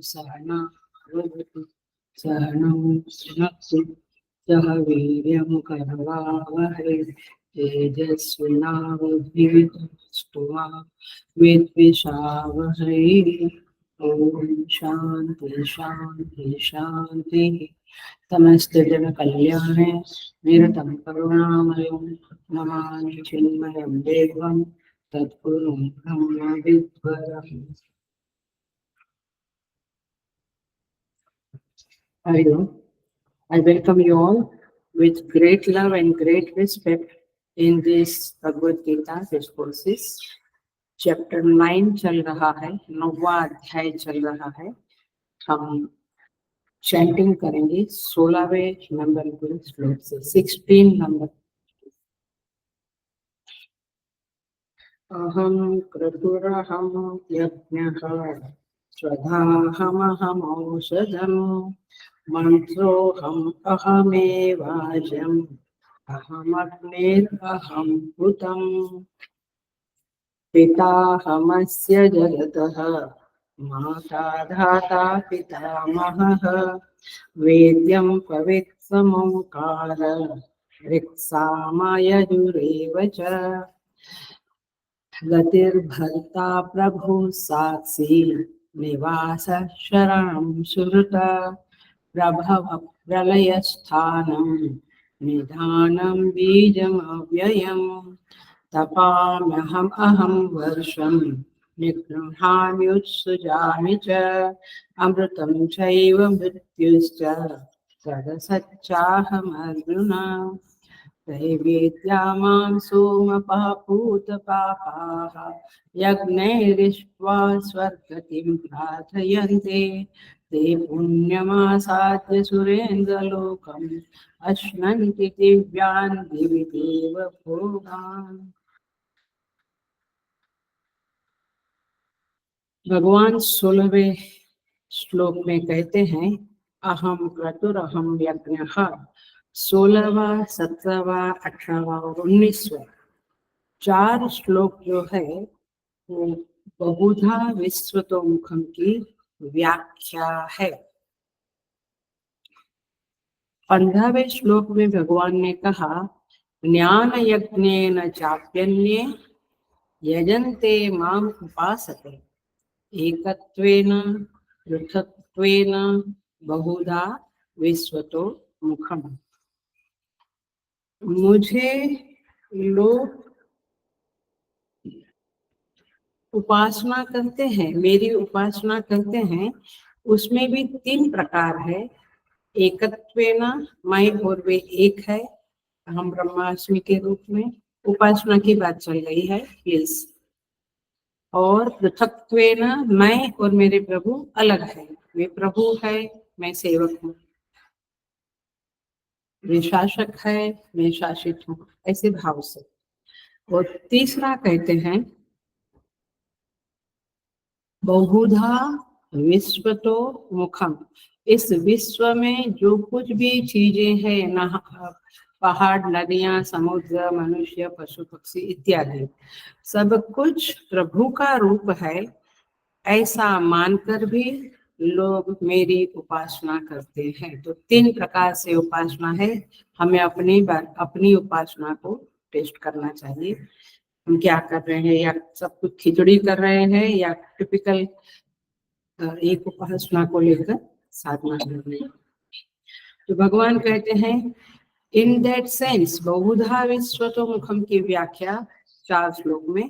सहना भवतु सहनौ भुनक्तु सह वीर्यं करवावहै तेजस्विनावधीतमस्तु मा विद्विषावहै। ओम शांति शांति शांति। समस्त जन कल्याणे निरतं करुणामयं नमामि चिन्मयं देवं तत्पुरुं ब्रह्म विद्वरम्। I welcome you all with great love and great respect in this Bhagavad Gita discourses. Chapter 9 चल रहा है, 9वां अध्याय चल रहा है। हम चैंटिंग करेंगे 16वें नंबर के श्लोक से 16 नंबर। अहं क्रतुरहं यज्ञः स्वधाहमहमौषधम् मंत्रोऽहम् अहमेवाजम् अहमग्निरहं भूतम् पिताहमस्य जगतः माता धाता पितामहः वेद्यं पवित्रमोङ्कार ऋक्सामयजुरेव च गतिर्भर्ता प्रभु साक्षी निवास शरणं सुहृत प्रभव प्रलयस्थानं निधानं बीजमव्ययम् तपाम्यहम् अहं वर्षं निगृह्णाम्युत्सृजामि च अमृतं चैव मृत्युश्च तदसच्चाहमर्जुन दैवेद्या मां सोमपापूतपापाः यज्ञैरिष्ट्वा स्वर्गतिं प्रार्थयन्ते ते पुण्यमासाद्य सुरेन्द्रलोकम् अश्नन्ति दिव्यान् दिवि देव भोगान्। भगवान 16वें श्लोक में कहते हैं अहम क्रतुरहम यज्ञः। 16वां, 17वां, 18वां और 19वां 4 श्लोक जो है वो बहुधा विश्वतोमुखम की व्याख्या है। 15वें श्लोक में भगवान ने कहा ज्ञान यज्ञेन चाप्यन्ये यजन्ते माम उपासते एकत्वेन पृथक्त्वेन बहुधा विश्वतो मुखम। मुझे लोग उपासना करते हैं, मेरी उपासना करते हैं, उसमें भी 3 प्रकार है। एकत्वेन मैं और वे एक है, हम ब्रह्मास्मि के रूप में उपासना की बात चल रही है प्लीज। और पृथक्त्वेन मैं और मेरे प्रभु अलग है, वे प्रभु है मैं सेवक हूँ, वे शासक है मैं शासित हूँ, ऐसे भाव से। और तीसरा कहते हैं बहुधा विश्वतो मुखम, इस विश्व में जो कुछ भी चीजें हैं ना, पहाड़ नदियां समुद्र मनुष्य पशु पक्षी इत्यादि सब कुछ प्रभु का रूप है, ऐसा मानकर भी लोग मेरी उपासना करते हैं। तो 3 प्रकार से उपासना है, हमें अपनी उपासना को टेस्ट करना चाहिए। हम क्या कर रहे हैं, या सब कुछ खिचड़ी कर रहे हैं या टिपिकल एक उपासना को लेकर साधना कर रहे हैं। तो भगवान कहते हैं इन दैट सेंस बहुधा विश्वतो मुखम की व्याख्या 4 श्लोक में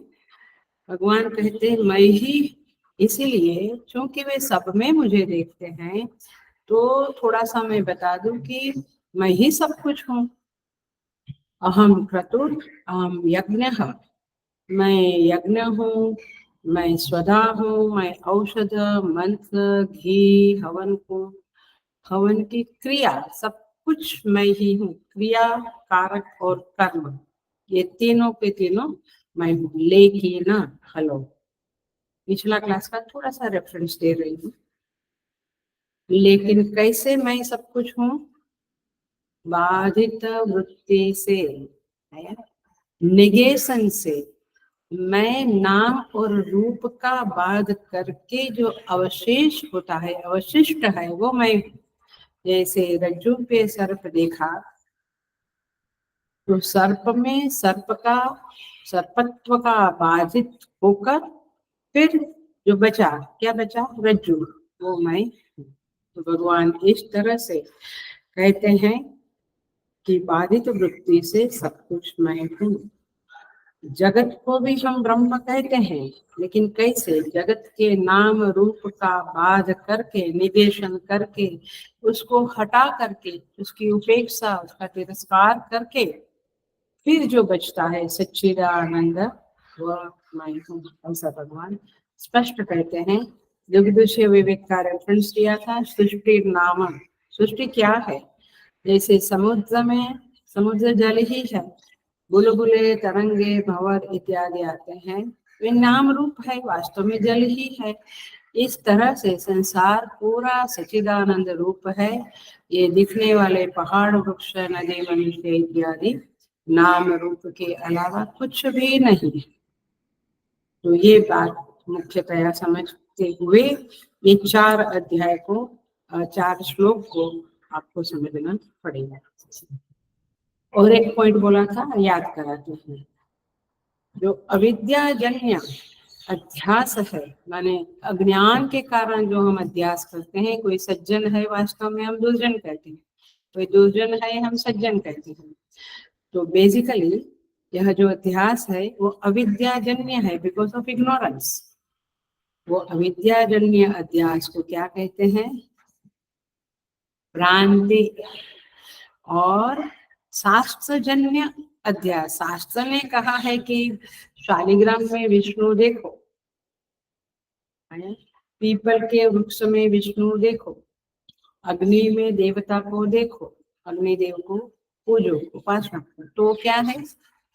भगवान कहते हैं मैं ही, इसीलिए क्योंकि वे सब में मुझे देखते हैं तो थोड़ा सा मैं बता दूं कि मैं ही सब कुछ हूँ। अहम क्रतुर अहम यज्ञः, मैं यज्ञ हूँ, मैं स्वधा हूँ, मैं औषध, मंत्र, घी, हवन को, हवन की क्रिया, सब कुछ मैं ही हूँ। क्रिया, कारक और कर्म, ये तीनों के तीनों मैं हूँ। लेकिन हेलो, पिछला क्लास का थोड़ा सा रेफरेंस दे रही हूँ। लेकिन कैसे मैं सब कुछ हूँ? बाधित वृत्ति से, निगेशन से। मैं नाम और रूप का बाध करके जो अवशेष होता है, अवशिष्ट है, वो मैं हूँ। जैसे रज्जु पे सर्प देखा, तो सर्प में सर्प का, सर्पत्व का बाधित होकर फिर जो बचा, क्या बचा? रज्जु, वो मैं हूँ। तो भगवान इस तरह से कहते हैं कि बाधित वृत्ति से सब कुछ मैं हूँ। जगत को भी हम ब्रह्म कहते हैं, लेकिन कैसे? जगत के नाम रूप का बाध करके, निवेशन करके, उसको हटा करके, उसकी उपेक्षा, उसका तिरस्कार करके फिर जो बचता है सच्चिदानंद, वह मैं हूँ। ऐसा भगवान स्पष्ट कहते हैं। दुग्धुष्य विवेक का रेफरेंस दिया था, सृष्टि नाम। सृष्टि क्या है? जैसे समुद्र में, समुद्र जल ही है, बुलबुले, तरंगे, भंवर इत्यादि आते हैं, वे नाम रूप है, वास्तव में जल ही है। इस तरह से संसार पूरा सच्चिदानंद रूप है। ये दिखने वाले पहाड़, वृक्ष, नदी, मनुष्य इत्यादि नाम रूप के अलावा कुछ भी नहीं। तो ये बात मुख्यतया समझते हुए ये 4 अध्याय को, 4 श्लोक को आपको समझना पड़ेगा। और एक पॉइंट बोला था, याद कराते हैं। जो अविद्याजन्य अध्यास है, माने अज्ञान के कारण जो हम अध्यास करते हैं, कोई सज्जन है वास्तव में हम दुर्जन कहते हैं, कोई दुर्जन है हम सज्जन कहते हैं। तो बेसिकली यह जो अध्यास है वो अविद्याजन्य है, बिकॉज ऑफ इग्नोरेंस। वो अविद्याजन्य अध्यास को क्या कहते हैं? भ्रांति। और शास्त्रजन्य अध्यास, शास्त्र ने कहा है कि शालिग्राम में विष्णु देखो, पीपल के वृक्ष में विष्णु देखो, अग्नि में देवता को देखो, अग्निदेव को पूजो, उपासना करो। तो क्या है?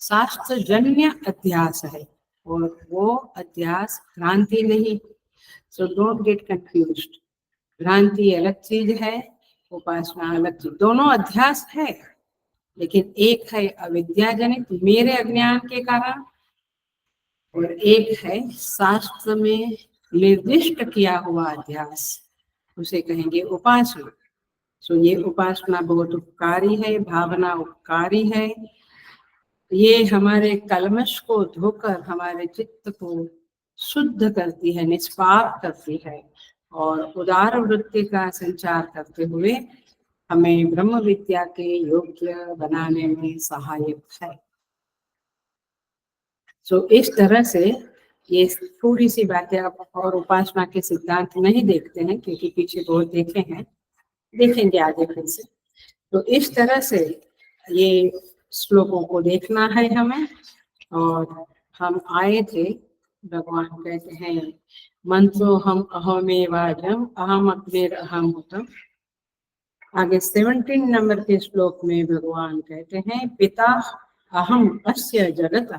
शास्त्रजन्य अध्यास है, और वो अध्यास भ्रांति नहीं। So don't get confused. भ्रांति अलग चीज है, उपासना अलग चीज, दोनों अध्यास है। लेकिन एक है अविद्याजनित, मेरे अज्ञान के कारण, और एक है शास्त्र में निर्दिष्ट किया हुआ अध्यास, उसे कहेंगे उपासना। सो ये उपासना बहुत उपकारी है, भावना उपकारी है। ये हमारे कलमश को धोकर हमारे चित्त को शुद्ध करती है, निष्पाप करती है, और उदार वृत्ति का संचार करते हुए हमें ब्रह्म विद्या के योग्य बनाने में सहायक है। सो इस तरह से ये थोड़ी सी बातें आप और उपासना के सिद्धांत नहीं देखते हैं, क्योंकि पीछे बहुत देखे हैं, देखेंगे आगे फिर से। तो इस तरह से ये श्लोकों को देखना है हमें। और हम आए थे, भगवान कहते हैं मंत्रो हम अहमेवाजम अहम अग्निर अहम होतम। आगे 17 नंबर के श्लोक में भगवान कहते हैं पिता अहम अस्य जगत।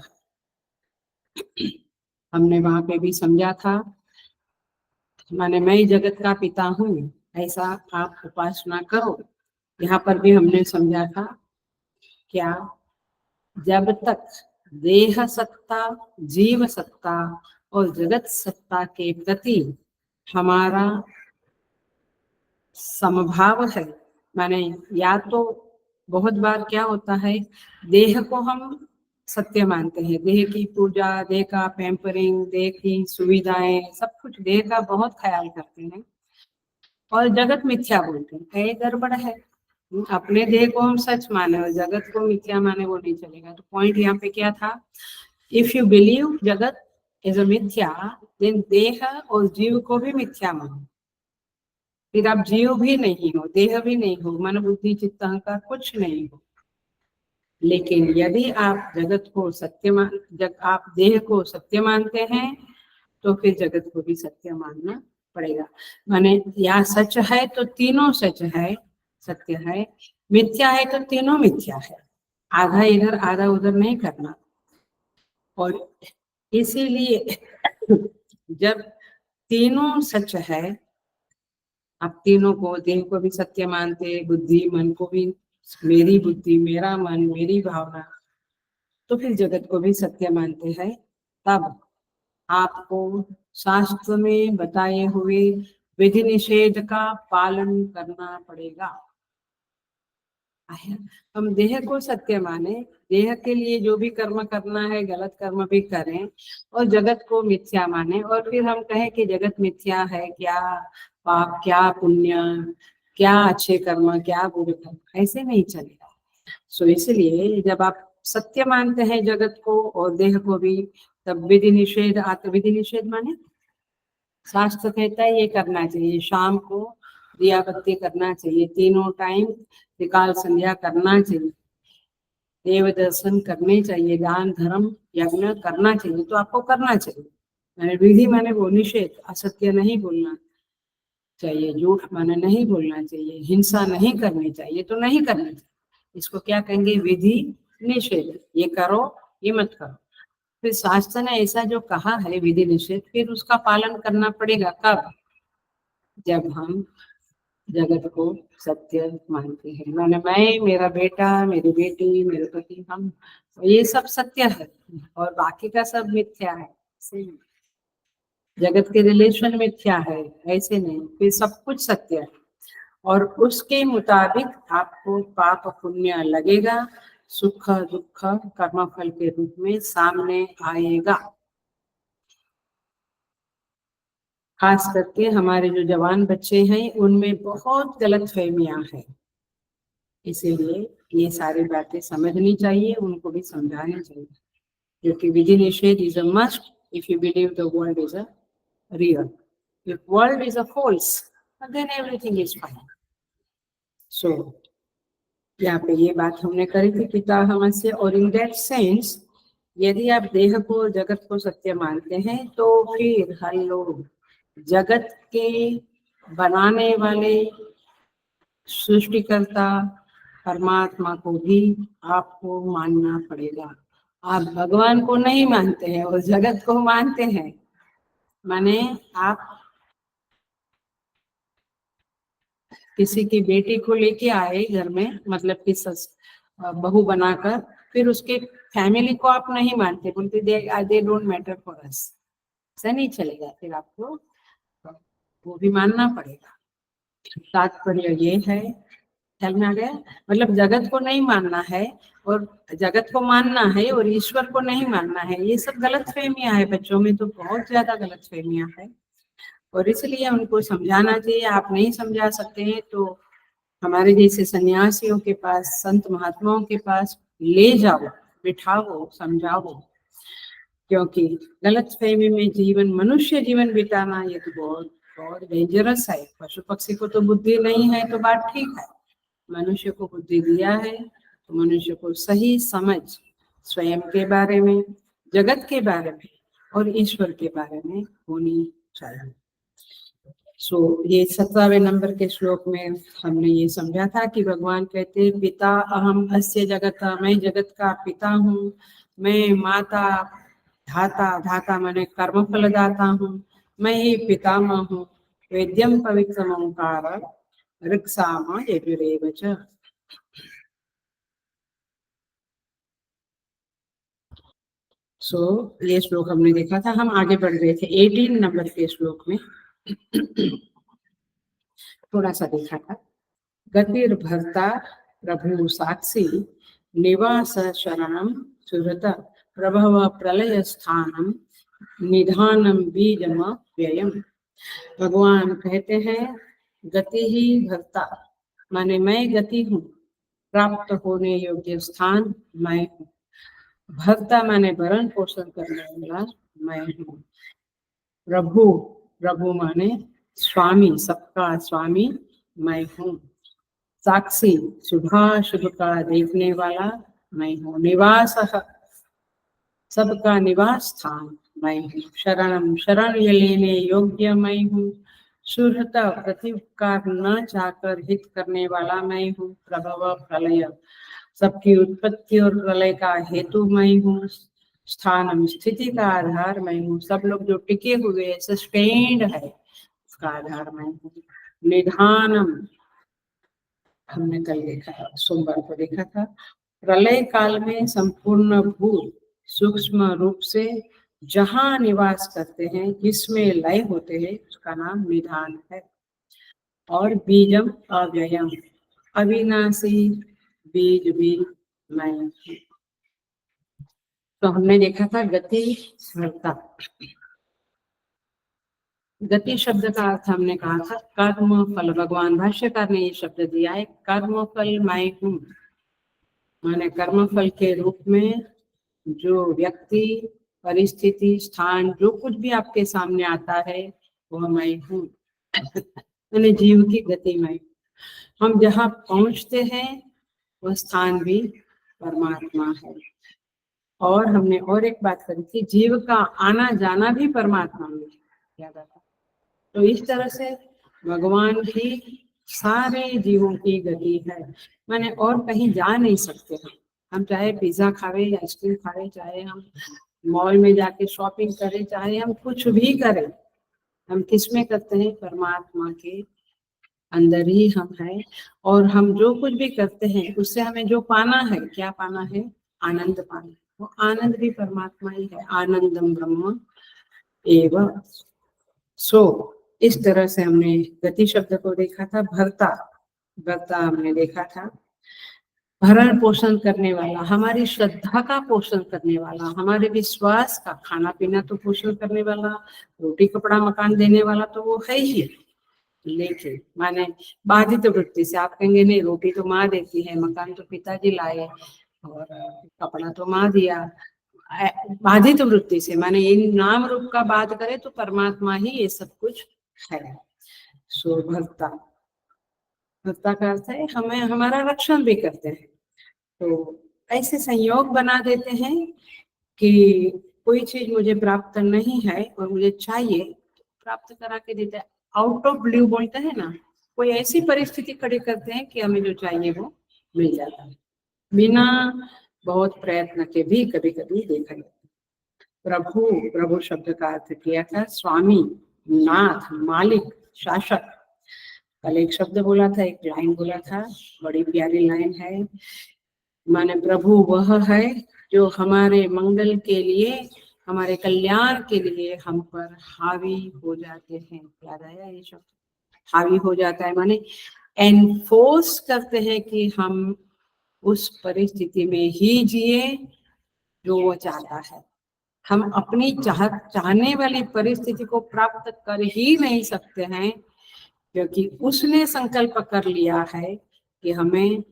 हमने वहां पे भी समझा था, माने मैं जगत का पिता हूँ, ऐसा आप उपासना करो। यहाँ पर भी हमने समझा था क्या? जब तक देह सत्ता, जीव सत्ता और जगत सत्ता के प्रति हमारा समभाव है, माने या तो बहुत बार क्या होता है, देह को हम सत्य मानते हैं, देह की पूजा, देह का पैम्परिंग, देह की सुविधाएं, सब कुछ देह का बहुत ख्याल करते हैं, और जगत मिथ्या बोलते हैं। कई गड़बड़ है, अपने देह को हम सच माने और जगत को मिथ्या माने, वो नहीं चलेगा। तो पॉइंट यहाँ पे क्या था? इफ यू बिलीव जगत इज अ मिथ्या, देन देह और जीव को भी मिथ्या मानो, फिर आप जीव भी नहीं हो, देह भी नहीं हो, मन बुद्धि चित्त अहंकार कुछ नहीं हो। लेकिन यदि आप जगत को सत्य मान, जब आप देह को सत्य मानते हैं तो फिर जगत को भी सत्य मानना पड़ेगा। माने यहाँ सच है तो तीनों सच है, सत्य है, मिथ्या है तो तीनों मिथ्या है, आधा इधर आधा उधर नहीं करना। और इसीलिए जब तीनों सच है, आप तीनों को, देह को भी सत्य मानते, बुद्धि मन को भी, मेरी बुद्धि मेरा मन मेरी भावना, तो फिर जगत को भी सत्य मानते हैं, तब आपको शास्त्र में बताए हुए विधि निषेध का पालन करना पड़ेगा। हम देह को सत्य माने, देह के लिए जो भी कर्म करना है गलत कर्म भी करें, और जगत को मिथ्या माने, और फिर हम कहें कि जगत मिथ्या है, क्या पाप क्या पुण्य, क्या अच्छे कर्म क्या बुरे कर्म, ऐसे नहीं चलेगा। सो इसलिए जब आप सत्य मानते हैं जगत को और देह को भी, तब विधि निषेध, विधि निषेध माने शास्त्र कहता है ये करना चाहिए, शाम को दिया बत्ती करना चाहिए, तीनों टाइम त्रिकाल संध्या करना चाहिए, देव दर्शन करने चाहिए, दान धर्म यज्ञ करना चाहिए, तो आपको करना चाहिए। मैंने विधि माने वो निषेध, असत्य नहीं बोलना चाहिए, झूठ माने नहीं बोलना चाहिए, हिंसा नहीं करनी चाहिए तो नहीं करनी चाहिए, इसको क्या कहेंगे, विधि निषेध। ये करो ये मत करो। फिर शास्त्र ने ऐसा जो कहा है विधि निषेध, फिर उसका पालन करना पड़ेगा। कब? जब हम जगत को सत्य मानते हैं, माने मैं, मेरा बेटा, मेरी बेटी, मेरे पति, हम, ये सब सत्य है और बाकी का सब मिथ्या है। जगत के रिलेशन मिथ्या है ऐसे नहीं, फिर सब कुछ सत्य है और उसके मुताबिक आपको पाप पुण्य लगेगा, सुख दुख कर्मफल के रूप में सामने आएगा। खास करके हमारे जो जवान बच्चे हैं उनमें बहुत गलत फहमियां हैं, इसीलिए ये सारी बातें समझनी चाहिए, उनको भी समझानी चाहिए, क्योंकि विधि निषेध is a must if you believe the world is a real. If world is a false then everything is fine. So यहाँ पे ये बात हमने करी थी पितामह से, और इन दैट सेंस यदि आप देह को जगत को सत्य मानते हैं तो फिर हर लोग जगत के बनाने वाले सृष्टिकर्ता परमात्मा को भी आपको मानना पड़ेगा। आप भगवान को नहीं मानते हैं और जगत को मानते हैं, माने आप किसी की बेटी को लेके आए घर में, मतलब कि बहू बनाकर, फिर उसके फैमिली को आप नहीं मानते, बोलते they don't matter for us, ऐसा नहीं चलेगा, फिर आपको वो भी मानना पड़ेगा। तात्पर्य ये है, ख्याल में आ गया, मतलब जगत को नहीं मानना है और जगत को मानना है और ईश्वर को नहीं मानना है, ये सब गलत फहमियां है। बच्चों में तो बहुत ज्यादा गलत फहमियां है और इसलिए उनको समझाना चाहिए। आप नहीं समझा सकते हैं तो हमारे जैसे सन्यासियों के पास, संत महात्माओं के पास ले जाओ, बिठाओ, समझाओ, क्योंकि गलत फहमी में जीवन, मनुष्य जीवन बिताना ये तो बहुत बहुत डेंजरस है। पशु पक्षी को तो बुद्धि नहीं है तो बात ठीक है, मनुष्य को बुद्धि दिया है तो मनुष्य को सही समझ स्वयं के बारे में, जगत के बारे में और ईश्वर के बारे में होनी चाहिए। सो ये 17वें नंबर के श्लोक में हमने ये समझा था कि भगवान कहते हैं पिता अहम अस्य जगत, मैं जगत का पिता हूँ, मैं माता धाता, धाता मैंने कर्मफल दाता हूँ, मैं ही पितामह हूँ, वेद्यम पवित्रम ओंकार ऋक्साम यजुरेव च। सो ये श्लोक हमने देखा था, हम आगे बढ़ रहे थे 18 नंबर के श्लोक में थोड़ा सा देखा था। गतिर्भर्ता प्रभु साक्षी निवास शरणम सुहृत प्रभव प्रलय स्थानम निधानम बीजम व्ययम। भगवान कहते हैं गति ही भर्ता, माने मैं गति हूँ, प्राप्त होने योग्य स्थान मैं हूँ, भर्ता माने भरण पोषण करने वाला मैं हूँ, प्रभु, प्रभु माने स्वामी, सबका स्वामी मैं हूँ, साक्षी शुभाशुभ का देखने वाला मैं हूँ, निवास सबका निवास स्थान मैं हूँ। शरणम, शरण लेने योग्य मैं हूँ। सुहृत, प्रत्युपकार न चाहकर हित करने वाला मैं हूँ। प्रभव, प्रलय, सबकी उत्पत्ति और प्रलय का हेतु मैं हूँ। स्थानम, स्थिति का आधार मैं हूँ। सब लोग जो टिके हुए सस्टेन्ड है, उसका आधार मैं हूँ। निधानम, हमने कल देखा था, सोमवार को देखा था। प्रलय काल में संपूर्ण भूत सूक्ष्म रूप से जहाँ निवास करते हैं, जिसमें लय होते हैं, उसका नाम निधान है। और बीजम अव्ययम, अविनाशी बीज भी मैं हूँ। तो हमने देखा था गति स्मृता। गति शब्द का अर्थ हमने कहा था कर्म फल। भगवान भाष्यकार ने ये शब्द दिया है, कर्म फल मैं हूँ। माने कर्म फल के रूप में जो व्यक्ति, परिस्थिति, स्थान, जो कुछ भी आपके सामने आता है, वह मैं हूँ। मैंने जीव की गति में हम जहाँ पहुंचते हैं, वह स्थान भी परमात्मा है। और हमने और एक बात करी थी, जीव का आना जाना भी परमात्मा में याद आता। तो इस तरह से भगवान की सारे जीवों की गति है। माने और कहीं जा नहीं सकते हम चाहे पिज्जा खावे, आइसक्रीम खावे, चाहे हम मॉल में जाके शॉपिंग करें, चाहे हम कुछ भी करें, हम किस में करते हैं? परमात्मा के अंदर ही हम हैं। और हम जो कुछ भी करते हैं, उससे हमें जो पाना है, क्या पाना है? आनंद पाना। वो आनंद भी परमात्मा ही है। आनंदम ब्रह्म एवं। सो इस तरह से हमने गति शब्द को देखा था। भरता, भरता हमने देखा था भरण पोषण करने वाला, हमारी श्रद्धा का पोषण करने वाला, हमारे विश्वास का, खाना पीना तो पोषण करने वाला, रोटी कपड़ा मकान देने वाला तो वो है ही। लेकिन माने बाधित वृत्ति से आप कहेंगे नहीं, रोटी तो माँ देती है, मकान तो पिताजी लाए, और कपड़ा तो माँ दिया। बाधित वृत्ति से माने इन नाम रूप का बात करें तो परमात्मा ही ये सब कुछ है। सो भक्ता, भक्ता का अर्थ है हमें हमारा रक्षण भी करते हैं। तो ऐसे संयोग बना देते हैं कि कोई चीज मुझे प्राप्त नहीं है और मुझे चाहिए, प्राप्त करा के देते हैं। आउट ऑफ ब्लू बोलते हैं ना, कोई ऐसी परिस्थिति खड़ी करते हैं कि हमें जो चाहिए वो मिल जाता है, बिना बहुत प्रयत्न के भी कभी कभी देखा जाता है। प्रभु, प्रभु शब्द का अर्थ किया था स्वामी, नाथ, मालिक, शासक। कल एक शब्द बोला था, एक लाइन बोला था, बड़ी प्यारी लाइन है। माने प्रभु वह है जो हमारे मंगल के लिए, हमारे कल्याण के लिए हम पर हावी हो जाते हैं। याद आया ये शब्द? हावी हो जाता है माने एनफोर्स करते हैं कि हम उस परिस्थिति में ही जिए जो वो चाहता है। हम अपनी चाहने वाली परिस्थिति को प्राप्त कर ही नहीं सकते हैं, क्योंकि उसने संकल्प कर लिया है कि हमें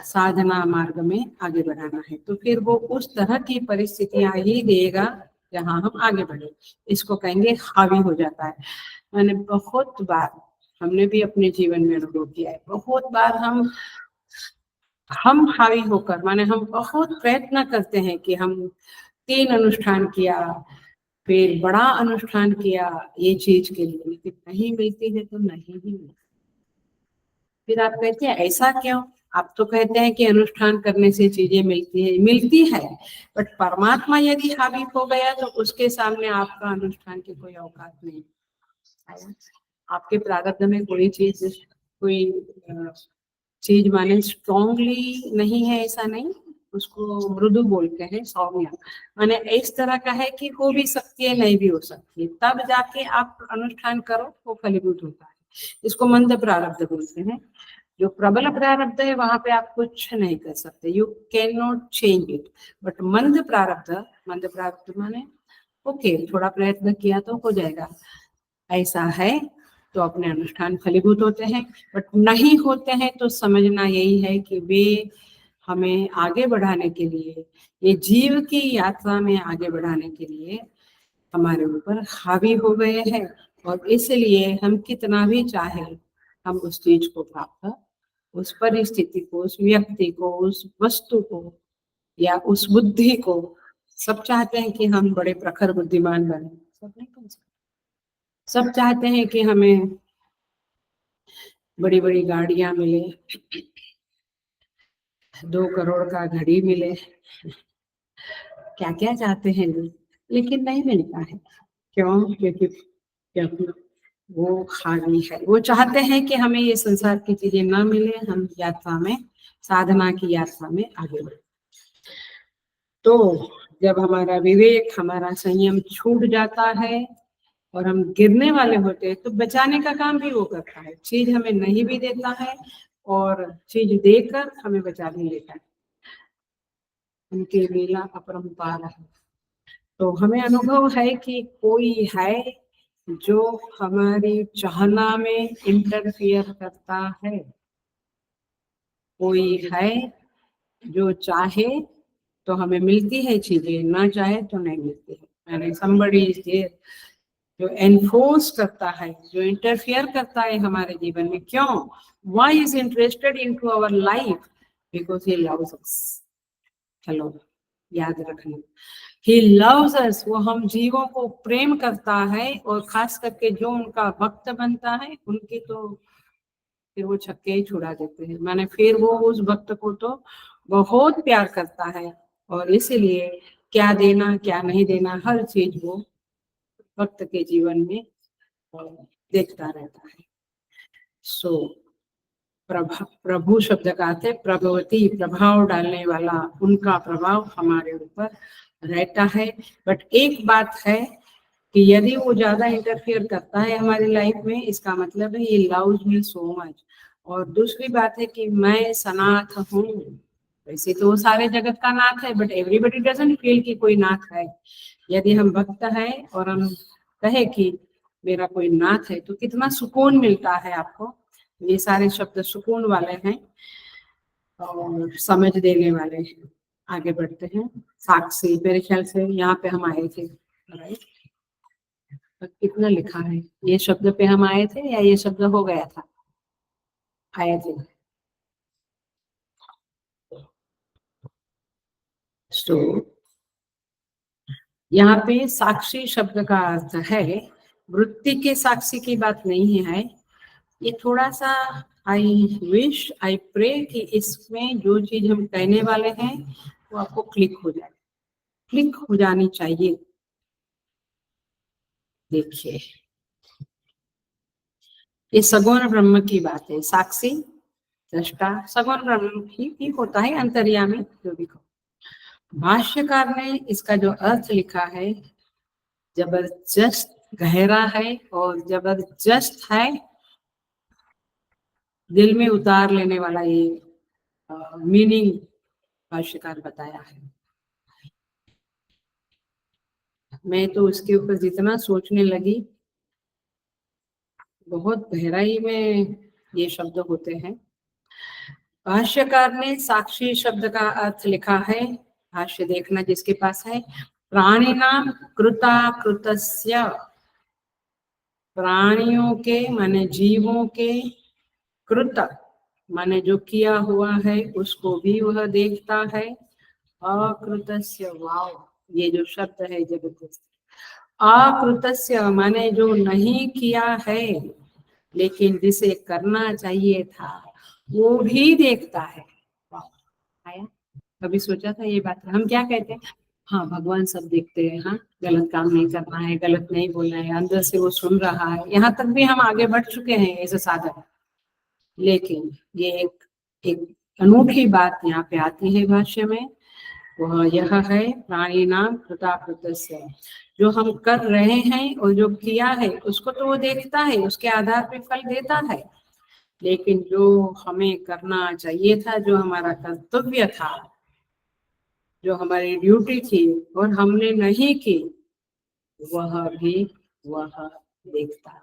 साधना मार्ग में आगे बढ़ाना है। तो फिर वो उस तरह की परिस्थितियां ही देगा जहां हम आगे बढ़े। इसको कहेंगे हावी हो जाता है। मैंने बहुत बार, हमने भी अपने जीवन में अनुभव किया है, बहुत बार हम हावी होकर, माने हम बहुत प्रयत्न करते हैं कि हम 3 अनुष्ठान किया, फिर बड़ा अनुष्ठान किया ये चीज के लिए, लेकिन नहीं मिलती है तो नहीं ही मिलती। फिर आप कहते हैं ऐसा क्यों? आप तो कहते हैं कि अनुष्ठान करने से चीजें मिलती है, बट परमात्मा यदि हावी हो गया तो उसके सामने आपका अनुष्ठान की कोई औकात नहीं। आपके प्रारब्ध में कोई चीज माने स्ट्रॉन्गली नहीं है, ऐसा नहीं, उसको मृदु बोलते हैं, सौम्य। माने इस तरह का है कि हो भी सकती है, नहीं भी हो सकती है, तब जाके आप अनुष्ठान करो वो फलीभूत होता है। इसको मंद प्रारब्ध बोलते हैं। जो प्रबल प्रारब्ध है वहां पे आप कुछ नहीं कर सकते, you can not change it. But मंद प्रारब्ध माने ओके, थोड़ा प्रयत्न किया तो हो जाएगा, ऐसा है तो अपने अनुष्ठान फलीभूत होते हैं। बट नहीं होते हैं तो समझना यही है कि वे हमें आगे बढ़ाने के लिए, ये जीव की यात्रा में आगे बढ़ाने के लिए हमारे ऊपर हावी हो गए हैं। और इसलिए हम कितना भी चाहे हम उस चीज को प्राप्त, उस परिस्थिति को, उस व्यक्ति को, उस वस्तु को या उस बुद्धि को सब चाहते हैं कि हम बड़े प्रखर बुद्धिमान बने, सब नहीं बन सकते। सब चाहते हैं कि हमें बड़ी बड़ी गाड़ियां मिले, 2 करोड़ का घड़ी मिले, क्या क्या चाहते हैं लोग, लेकिन नहीं मिलता है। क्यों? क्योंकि वो खाली है। वो चाहते हैं कि हमें ये संसार की चीजें ना मिले, हम यात्रा में, साधना की यात्रा में आगे बढ़े। तो जब हमारा विवेक, हमारा संयम छूट जाता है और हम गिरने वाले होते हैं, तो बचाने का काम भी वो करता है। चीज हमें नहीं भी देता है और चीज देकर हमें बचा भी लेता है। उनकी लीला अपरंपार है। तो हमें अनुभव है कि कोई है जो हमारी चाहना में इंटरफियर करता है, कोई है जो चाहे तो हमें मिलती है चीजें, ना चाहे तो नहीं मिलती है। मैंने somebody is there जो एनफोर्स करता है, जो इंटरफियर करता है हमारे जीवन में। क्यों? Why is interested into our life? Because he loves us. चलो याद रखना, He loves us, वो हम जीवों को प्रेम करता है, और खास करके जो उनका भक्त बनता है उनकी तो फिर वो छक्के ही छुड़ा देते हैं। माने फिर वो उस भक्त को तो बहुत प्यार करता है, और इसीलिए क्या देना क्या नहीं देना हर चीज वो भक्त के जीवन में देखता रहता है। सो प्रभु शब्द का अर्थ है प्रभवती, प्रभाव डालने वाला, उनका प्रभाव हमारे ऊपर रहता है। बट एक बात है कि यदि वो ज्यादा इंटरफियर करता है हमारी लाइफ में, इसका मतलब है ये लव्स मी सो मच। और दूसरी बात है कि मैं सनाथ हूँ। वैसे तो वो सारे जगत का नाथ है, बट एवरीबडी डजंट फील कि कोई नाथ है। यदि हम भक्त है और हम कहे कि मेरा कोई नाथ है, तो कितना सुकून मिलता है आपको। ये सारे शब्द सुकून वाले हैं और समझ देने वाले हैं। आगे बढ़ते हैं। साक्षी, मेरे ख्याल से यहाँ पे हम आए थे, राइट? कितना लिखा है? ये शब्द पे हम आए थे या ये शब्द हो गया था? आए थे। तो यहाँ पे साक्षी शब्द का अर्थ है वृत्ति के साक्षी की बात नहीं है। ये थोड़ा सा आई विश, आई प्रे कि इसमें जो चीज हम कहने वाले हैं वो आपको क्लिक हो जाए, क्लिक हो जानी चाहिए। देखिए, ये सगुण ब्रह्म की बात है। साक्षी, दृष्टा, सगुण ब्रह्म ही होता है, अंतर्यामी जो भी कहो। भाष्यकार ने इसका जो अर्थ लिखा है जबरदस्त गहरा है और जबरदस्त है, दिल में उतार लेने वाला ये मीनिंग भाष्यकार बताया है। मैं तो उसके ऊपर जितना सोचने लगी, बहुत गहराई में ये शब्द होते हैं। भाष्यकार ने साक्षी शब्द का अर्थ लिखा है, भाष्य देखना जिसके पास है, प्राणिनाम कृता कृतस्य, प्राणियों के माने जीवों के, कृत माने जो किया हुआ है उसको भी वह देखता है, अकृतस्य, वाव ये जो शब्द है जबरदस्त। अकृतस्य माने जो नहीं किया है लेकिन जिसे करना चाहिए था वो भी देखता है। आया? कभी सोचा था ये बात? हम क्या कहते हैं, हाँ भगवान सब देखते हैं, हाँ गलत काम नहीं करना है, गलत नहीं बोलना है, अंदर से वो सुन रहा है। यहाँ तक भी हम आगे बढ़ चुके हैं ऐसे साधन। लेकिन ये एक अनूठी बात यहाँ पे आती है भाष्य में, वह यह है प्राणी नाम कृताकृतस्य, जो हम कर रहे हैं और जो किया है उसको तो वो देखता है, उसके आधार पे फल देता है। लेकिन जो हमें करना चाहिए था, जो हमारा कर्तव्य था, जो हमारी ड्यूटी थी और हमने नहीं की, वह भी वह देखता।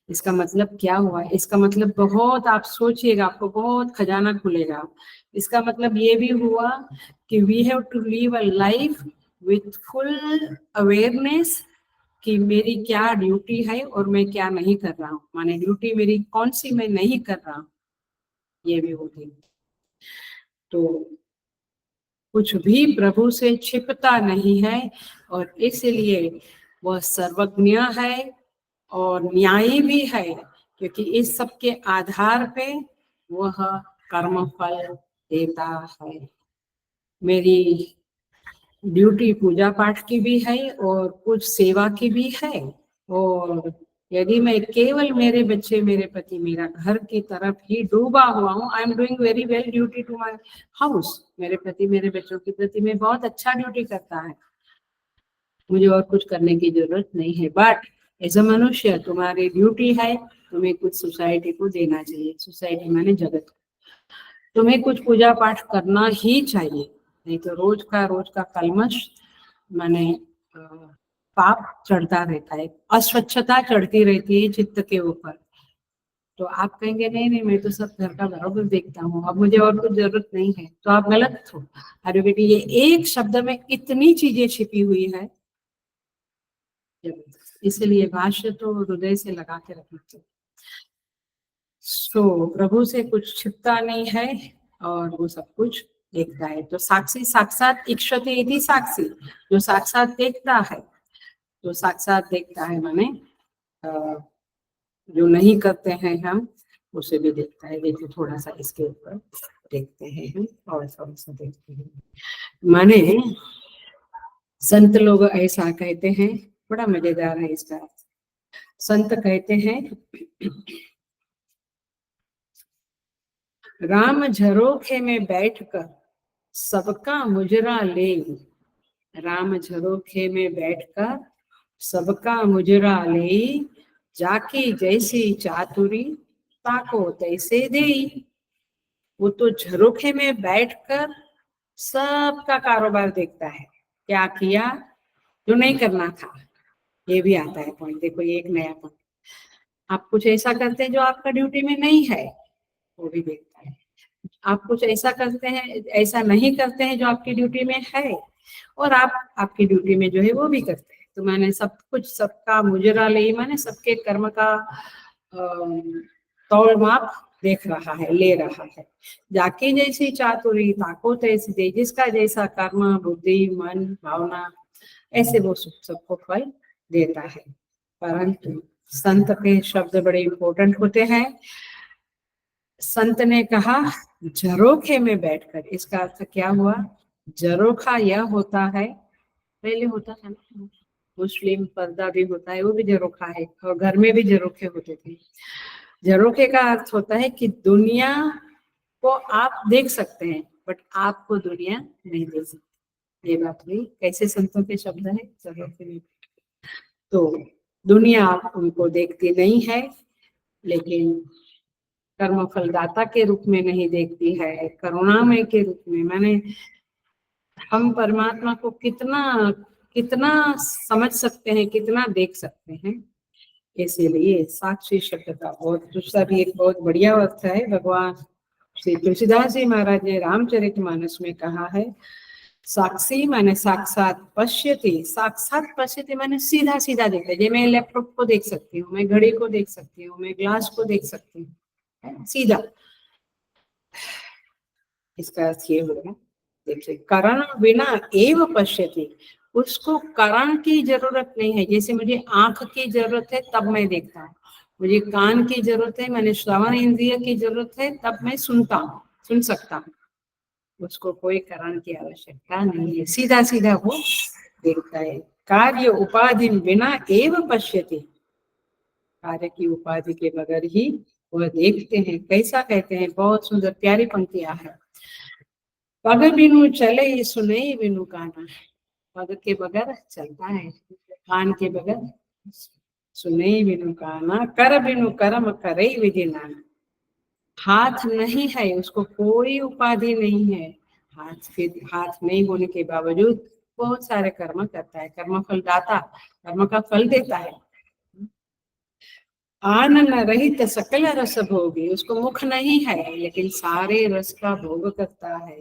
इसका मतलब क्या हुआ? इसका मतलब बहुत आप सोचिएगा, आपको बहुत खजाना खुलेगा। इसका मतलब ये भी हुआ कि we have to live a life with full awareness कि मेरी क्या ड्यूटी है और मैं क्या नहीं कर रहा हूँ। माने ड्यूटी मेरी कौन सी मैं नहीं कर रहा हूँ, ये भी होगी। तो कुछ भी प्रभु से छिपता नहीं है, और इसलिए वह सर्वज्ञ है और न्यायी भी है, क्योंकि इस सब के आधार पे वह कर्म फल देता है। मेरी ड्यूटी पूजा पाठ की भी है और कुछ सेवा की भी है, और यदि मैं केवल मेरे बच्चे, मेरे पति, मेरा घर की तरफ ही डूबा हुआ हूँ, I am doing very well duty to my house, मेरे पति मेरे बच्चों के प्रति मैं बहुत अच्छा ड्यूटी करता है, मुझे और कुछ करने की जरूरत नहीं है। बट एज अ मनुष्य तुम्हारी ड्यूटी है, तुम्हें कुछ सोसाइटी को देना चाहिए, सोसाइटी माने जगत, तुम्हें कुछ पूजा पाठ करना ही चाहिए, नहीं तो रोज का कलमश माने पाप चढ़ता रहता है, अस्वच्छता चढ़ती रहती है चित्त के ऊपर। तो आप कहेंगे नहीं नहीं मैं तो सब घर का बराबर देखता हूँ, अब मुझे और कुछ जरूरत नहीं है, तो आप गलत हो। अरे बेटी, ये एक शब्द में इतनी चीजें छिपी हुई है, इसलिए भाष्य तो हृदय से लगा के रखना चाहिए। तो प्रभु से कुछ छिपता नहीं है और वो सब कुछ देखता है। तो साक्षी साक्षात इक्षते इति साक्षी, जो साक्षात देखता है, तो साक्षात देखता है माने जो नहीं करते हैं हम उसे भी देखता है। देखिए थोड़ा सा इसके ऊपर देखते हैं हम, और थोड़ा सा देखते हैं। माने संत लोग ऐसा कहते हैं, बड़ा मजेदार है इसका। संत कहते हैं राम झरोखे में बैठकर सबका मुजरा ले, राम झरोखे में बैठकर सबका मुजरा ले, जाकी जैसी चातुरी ताको तैसे दे। वो तो झरोखे में बैठकर सबका कारोबार देखता है, क्या किया जो नहीं करना था, ये भी आता है पॉइंट। देखो ये एक नया पॉइंट, आप कुछ ऐसा करते हैं जो आपका ड्यूटी में नहीं है, वो भी देखता है। आप कुछ ऐसा करते हैं, ऐसा नहीं करते हैं जो आपकी ड्यूटी में है, और आप आपकी ड्यूटी में जो है वो भी करते हैं। तो मैंने सब कुछ सबका मुजरा ले, माने सबके कर्म का तौल माप देख रहा है, ले रहा है। जाके जैसी चातुरी ताको तैसी दे, जिसका जैसा कर्म, बुद्धि, मन, भावना, ऐसे वो सबको फल देता है। परंतु संत के शब्द बड़े इंपॉर्टेंट होते हैं। संत ने कहा झरोखे में बैठकर, इसका अर्थ क्या हुआ? झरोखा यह होता है, पहले होता था ना मुस्लिम पर्दा भी होता है, वो भी झरोखा है, और घर में भी झरोखे होते थे। झरोखे का अर्थ होता है कि दुनिया को आप देख सकते हैं बट आपको दुनिया नहीं देख सकती। ये बात हुई, कैसे संतों के शब्द है झरोखे में। तो दुनिया उनको देखती नहीं है, लेकिन कर्म फलदाता के रूप में नहीं देखती है, करुणामय के रूप में। मैंने हम परमात्मा को कितना कितना समझ सकते हैं, कितना देख सकते हैं, इसीलिए साक्षी शब्द का बहुत दूसरा भी एक बहुत बढ़िया अर्थ है। भगवान श्री तुलसीदास जी महाराज ने रामचरितमानस में कहा है, साक्षी माने साक्षात पश्यति, साक्षात पश्यति माने सीधा सीधा देखता है। मैं लैपटॉप को देख सकती हूँ, मैं घड़ी को देख सकती हूँ, मैं ग्लास को देख सकती हूँ, सीधा। इसका अर्थ ये होगा, देखिए करण बिना एव पश्यति, उसको करण की जरूरत नहीं है। जैसे मुझे आंख की जरूरत है तब मैं देखता हूँ, मुझे कान की जरूरत है, मैंने श्रवण इंद्रिय की जरूरत है तब मैं सुनता हूँ, सुन सकता हूँ। उसको कोई करण की आवश्यकता नहीं है, सीधा सीधा वो देखता है। कार्य उपाधि बिना एव पश्यति, कार्य की उपाधि के बगैर ही वह देखते हैं। कैसा कहते हैं, बहुत सुंदर प्यारी पंक्तियां है। पग बिनु चले सुने बिनु काना, पग के बगैर चलता है, कान के बगैर सुने बिनु काना, कर बिनु कर्म करे विधि नाना। हाथ नहीं है, उसको कोई उपाधि नहीं है, हाथ नहीं होने के बावजूद बहुत सारे कर्म करता है, कर्म फल दाता, कर्म का फल देता है। आनन रहित सकल रस भोगी, उसको मुख नहीं है लेकिन सारे रस का भोग करता है।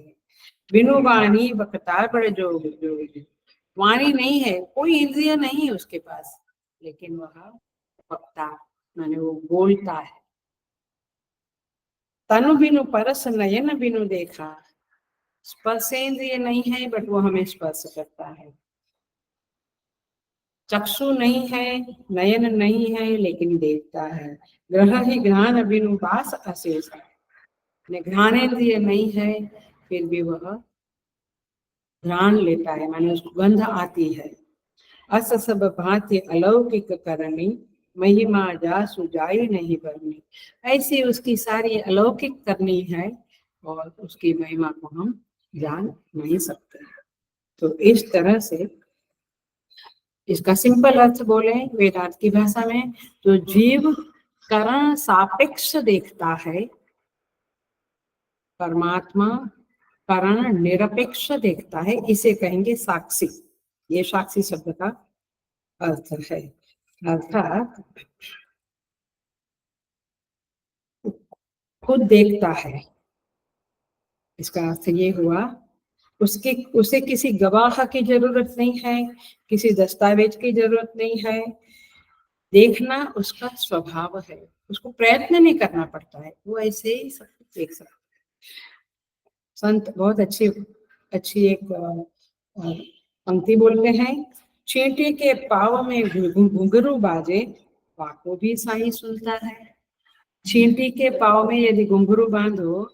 बिनु वाणी बकता बड़ जोग जोगी, वाणी नहीं है, कोई इंद्रिय नहीं है उसके पास, लेकिन वह वक्ता माने वो बोलता है। तनु बिनु परस नयन बिनु देखा, स्पर्शेंद्रिय नहीं है बट वो हमें स्पर्श करता है। चक्षु नहीं है, नयन नहीं है, लेकिन देखता है। ग्रह ही घ्राण बिनु बास अशेष। घ्राणेन्द्रिय नहीं है फिर भी वह घ्राण लेता है, माने उसको गंध आती है। अस सब भांति अलौकिक करनी, महिमा जासु जाई नहीं बरनी। ऐसी उसकी सारी अलौकिक करनी है और उसकी महिमा को हम जान नहीं सकते। तो इस तरह से इसका सिंपल अर्थ बोले वेदांत की भाषा में, तो जीव करण सापेक्ष देखता है, परमात्मा करण निरपेक्ष देखता है। इसे कहेंगे साक्षी। ये साक्षी शब्द का अर्थ है, अर्थात खुद देखता है। इसका अर्थ ये हुआ उसे किसी गवाह की जरूरत नहीं है, किसी दस्तावेज की जरूरत नहीं है। देखना उसका स्वभाव है, उसको प्रयत्न नहीं करना पड़ता है, वो ऐसे ही सब कुछ देख सकता है। संत बहुत अच्छी अच्छी एक पंक्ति बोलते हैं, चींटी के पाव में घुंघरू बाजे, वाको भी साई सुनता है। चींटी के पाव में यदि घुंघरू बांधो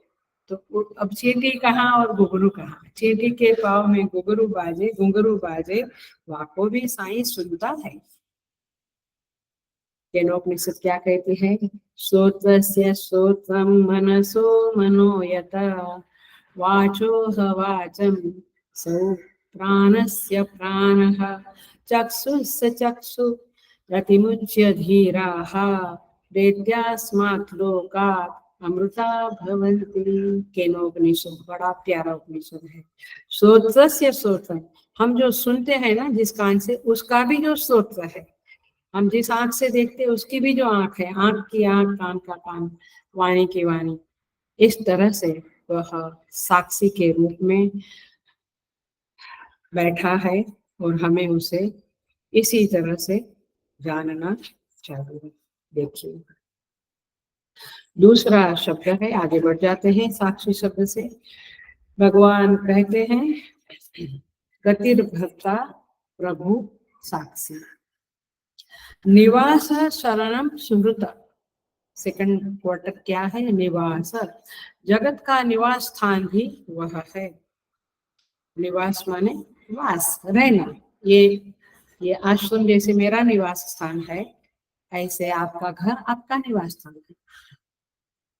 तो अब चींटी कहाँ और घुंघरू कहाँ। चींटी के पाव में घुंघरू बाजे, वाको भी साई सुनता है। केनोपनिषद क्या कहती है, श्रोत्रस्य श्रोत्रम मनसो मनोयत, वाचो वाचम सौ प्राणस्य प्राणः, चक्षुस्य चक्षु प्रतिमुच्य धीराः, दैत्यास्मात् लोकात् अमृता भवन्ति। केनोपनिषद बड़ा प्यारा उपनिषद है। श्रोत्रस्य श्रोत्रम, हम जो सुनते हैं ना जिस कान से, उसका भी जो श्रोत्र है, हम जिस आंख से देखते हैं उसकी भी जो आंख है, आंख की आंख, कान का कान, वाणी की वाणी। इस तरह से वह साक्षी के रूप में बैठा है और हमें उसे इसी तरह से जानना चाहिए। देखिए दूसरा शब्द है, आगे बढ़ जाते हैं साक्षी शब्द से। भगवान कहते हैं गतिर्भर्ता प्रभु साक्षी, निवास शरणम सुहृत। सेकंड क्वार्टर क्या है, निवास, जगत का निवास स्थान भी वह है। निवास माने वास, रहना। ये आश्रम जैसे मेरा निवास स्थान है, ऐसे आपका घर आपका निवास स्थान है।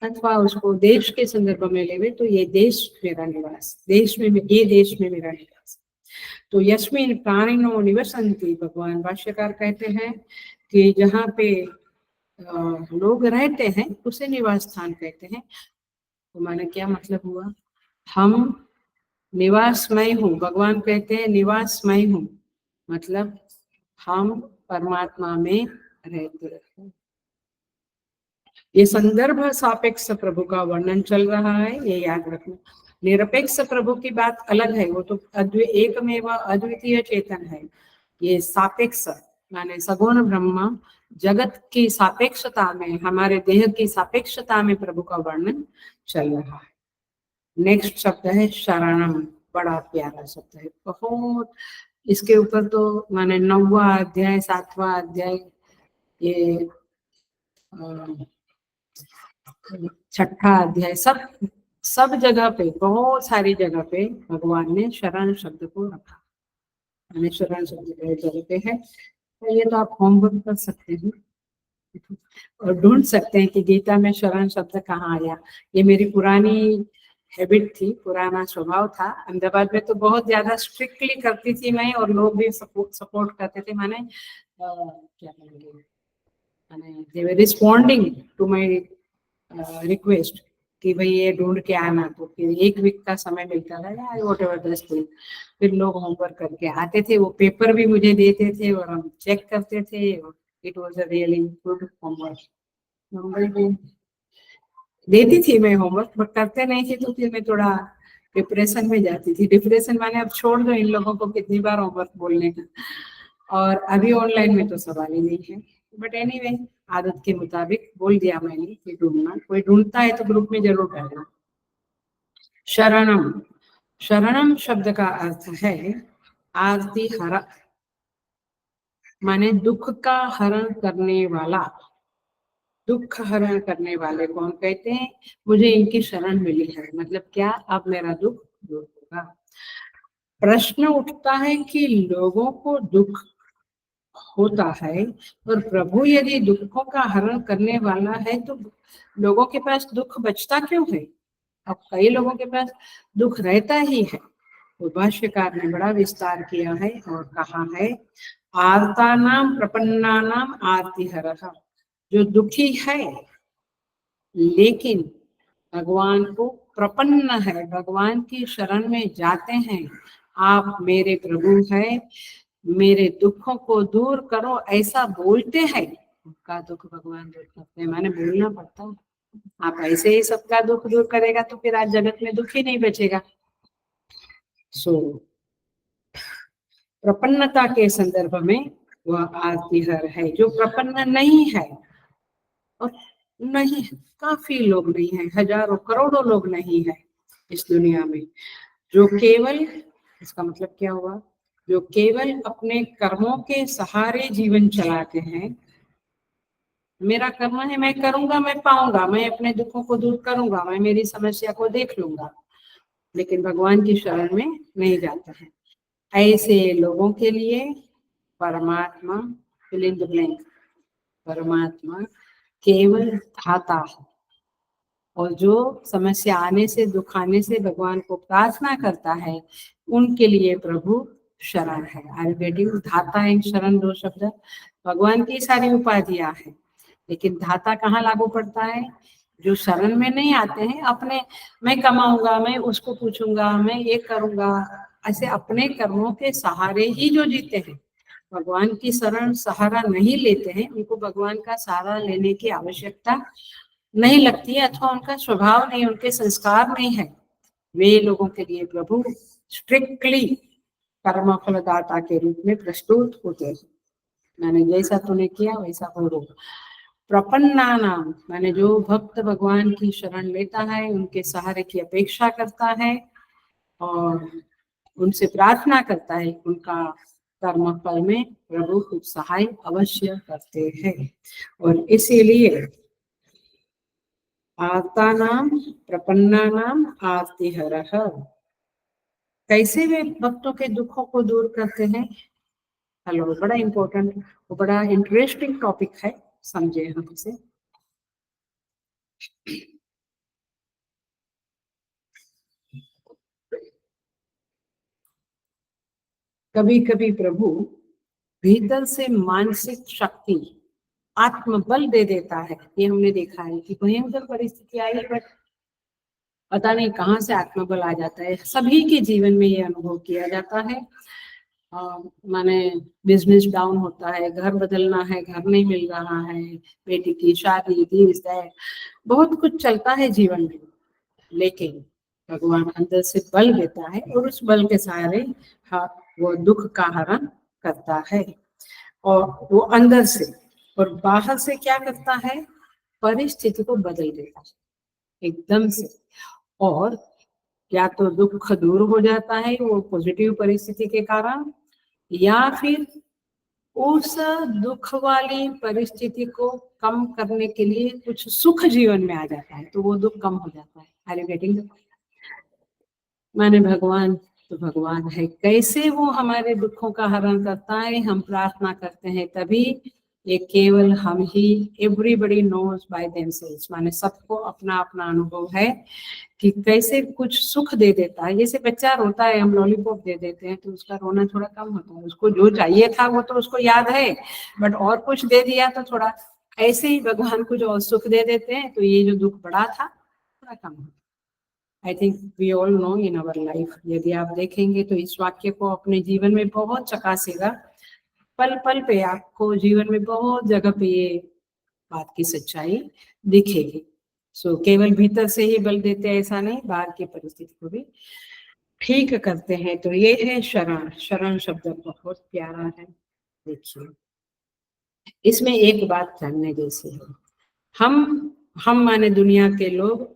अथवा उसको देश के संदर्भ में लेवे तो ये देश मेरा निवास, देश में ये देश में मेरा निवास। तो यस्मिन प्राणिनो निवसन्ति, भगवान भाष्यकार कहते हैं कि जहाँ पे लोग रहते हैं उसे निवास स्थान कहते हैं। तो माने क्या मतलब हुआ, हम निवासमय हूँ, भगवान कहते हैं निवासमय हूँ, मतलब हम परमात्मा में रहते हैं। ये संदर्भ सापेक्ष प्रभु का वर्णन चल रहा है, ये याद रखना। निरपेक्ष प्रभु की बात अलग है, वो तो एकमेव अद्वितीय चेतन है। ये सापेक्ष माने सगुण ब्रह्म जगत की सापेक्षता में, हमारे देह की सापेक्षता में प्रभु का वर्णन चल रहा है। नेक्स्ट शब्द है शरणम, बड़ा प्यारा शब्द है बहुत। इसके ऊपर तो माने 9वां अध्याय 7वां अध्याय, ये 6ठा अध्याय, सब जगह पे, बहुत सारी जगह पे भगवान ने शरण शब्द को रखा। मैंने शरण शब्द जगह पे है, तो ये तो आप होमवर्क कर सकते हैं और ढूंढ सकते हैं कि गीता में शरण शब्द कहाँ आया। ये मेरी पुरानी हैबिट थी, पुराना स्वभाव था। अहमदाबाद में तो बहुत ज्यादा स्ट्रिक्टली करती थी मैं, और लोग भी सपोर्ट करते थे। माने क्या कहेंगे, माने दे वर रिस्पॉन्डिंग टू माय रिक्वेस्ट कि भाई ये ढूंढ के आना। तो फिर 1 वीक का समय मिलता था, या वॉट एवर 10 दिन, फिर लोग होमवर्क करके आते थे, वो पेपर भी मुझे देते थे और हम चेक करते थे। It was a really good homework. देती थी मैं होमवर्क, बट करते नहीं थे तो फिर मैं थोड़ा डिप्रेशन में जाती थी। डिप्रेशन माने अब छोड़ दो इन लोगों को कितनी बार होमवर्क बोलने का, और अभी ऑनलाइन में तो सवाल ही नहीं है। बट एनीवे, आदत के मुताबिक बोल दिया मैंने कि ढूंढना, कोई ढूंढता है तो ग्रुप में जरूर डालना। शरणम, शरणम शब्द का अर्थ है आरती हर, माने दुख का हरण करने वाला। दुख हरण करने वाले कौन कहते हैं? मुझे इनकी शरण मिली है, मतलब क्या, अब मेरा दुख दूर होगा। प्रश्न उठता है कि लोगों को दुख होता है, और प्रभु यदि दुखों का हरण करने वाला है तो लोगों के पास दुख बचता क्यों है? अब कई लोगों के पास दुख रहता ही है। तो भाष्यकार ने बड़ा विस्तार किया है और कहा है, आर्ता नाम प्रपन्ना नाम आरती हरः। जो दुखी है लेकिन भगवान को प्रपन्न है, भगवान की शरण में जाते हैं, आप मेरे प्रभु हैं, मेरे दुखों को दूर करो, ऐसा बोलते हैं, उनका दुख भगवान दूर करते हैं। माने बोलना पड़ता है। आप ऐसे ही सबका दुख दूर करेगा तो फिर आज जगत में दुख ही नहीं बचेगा। सो प्रपन्नता के संदर्भ में वह आरती हर है। जो प्रपन्न नहीं है, और नहीं, काफी लोग नहीं है, हजारों करोड़ों लोग नहीं है इस दुनिया में, जो केवल, इसका मतलब क्या हुआ, जो केवल अपने कर्मों के सहारे जीवन चलाते हैं। मेरा कर्म है, मैं करूंगा, मैं पाऊंगा, मैं अपने दुखों को दूर करूंगा, मैं मेरी समस्या को देख लूंगा, लेकिन भगवान की शरण में नहीं जाता है। ऐसे लोगों के लिए परमात्मा, फिल इन द ब्लैंक, परमात्मा केवल धाता है। और जो समस्या आने से, दुख आने से भगवान को प्रार्थना करता है, उनके लिए प्रभु शरण है। आयुर्वेदिक धाता एंड शरण दो शब्द भगवान की सारी उपाधियां है, लेकिन धाता कहाँ लागू पड़ता है? जो शरण में नहीं आते हैं, अपने मैं कमाऊंगा, मैं उसको पूछूंगा, मैं ये करूंगा, ऐसे अपने कर्मों के सहारे ही जो जीते हैं, भगवान की शरण सहारा नहीं लेते हैं, उनको भगवान का सहारा लेने की आवश्यकता नहीं लगती है, अथवा उनका स्वभाव नहीं, उनके संस्कार नहीं है। वे लोगों के लिए प्रभु स्ट्रिक्टली कर्म फलदाता के रूप में प्रस्तुत होते हैं। मैंने जैसा तूने किया वैसा करो। प्रपन्ना नाम माने जो भक्त भगवान की शरण लेता है, उनके सहारे की अपेक्षा करता है और उनसे प्रार्थना करता है, उनका कर्म फल में प्रभु कुछ सहाय अवश्य करते हैं। और इसीलिए आर्ता नाम प्रपन्ना नाम आरती हरः। कैसे वे भक्तों के दुखों को दूर करते हैं? हेलो, बड़ा इंपॉर्टेंट, बड़ा इंटरेस्टिंग टॉपिक है, समझे हम इसे। कभी कभी प्रभु भीतर से मानसिक शक्ति, आत्मबल दे देता है। ये हमने देखा है कि भयंकर परिस्थिति आई, बट पता नहीं कहाँ से आत्मबल आ जाता है। सभी के जीवन में ये अनुभव किया जाता है। माने बिजनेस डाउन होता है, घर बदलना है, घर नहीं मिल रहा है, बेटी की शादी, दिस दैट, बहुत कुछ चलता है जीवन में, लेकिन भगवान अंदर से बल देता है और उस बल के सहारे वो दुख का हरण करता है। और वो अंदर से और बाहर से क्या करता है? परिस्थिति को बदल देता है एकदम से। और या तो दुख दूर हो जाता है वो पॉजिटिव परिस्थिति के कारण, या फिर उस दुख वाली परिस्थिति को कम करने के लिए कुछ सुख जीवन में आ जाता है, तो वो दुख कम हो जाता है। Are you getting? माने भगवान तो भगवान है, कैसे वो हमारे दुखों का हरण करता है, हम प्रार्थना करते हैं तभी। ये केवल हम ही, एवरीबडी नोज बाय देमसेल्व्स, माने सबको अपना अपना अनुभव है कि कैसे कुछ सुख दे देता है। जैसे बच्चा रोता है, हम लॉलीपॉप दे देते हैं तो उसका रोना थोड़ा कम होता है, उसको जो चाहिए था वो तो उसको याद है, बट और कुछ दे दिया तो थोड़ा, ऐसे ही भगवान कुछ और सुख दे देते हैं तो ये जो दुख बड़ा था थोड़ा कम होता है। I think we all know in our life, यदि आप देखेंगे तो इस वाक्य को अपने जीवन में बहुत चकासेगा। पल पल पे आपको जीवन में बहुत जगह पे ये बात की सच्चाई दिखेगी। सो केवल भीतर से ही बल देते हैं ऐसा नहीं, बाहर की परिस्थिति को भी ठीक करते हैं। तो ये है शरण। शरण शब्द बहुत प्यारा है। देखिए, इसमें एक बात जानने जैसी है। हम माने दुनिया के लोग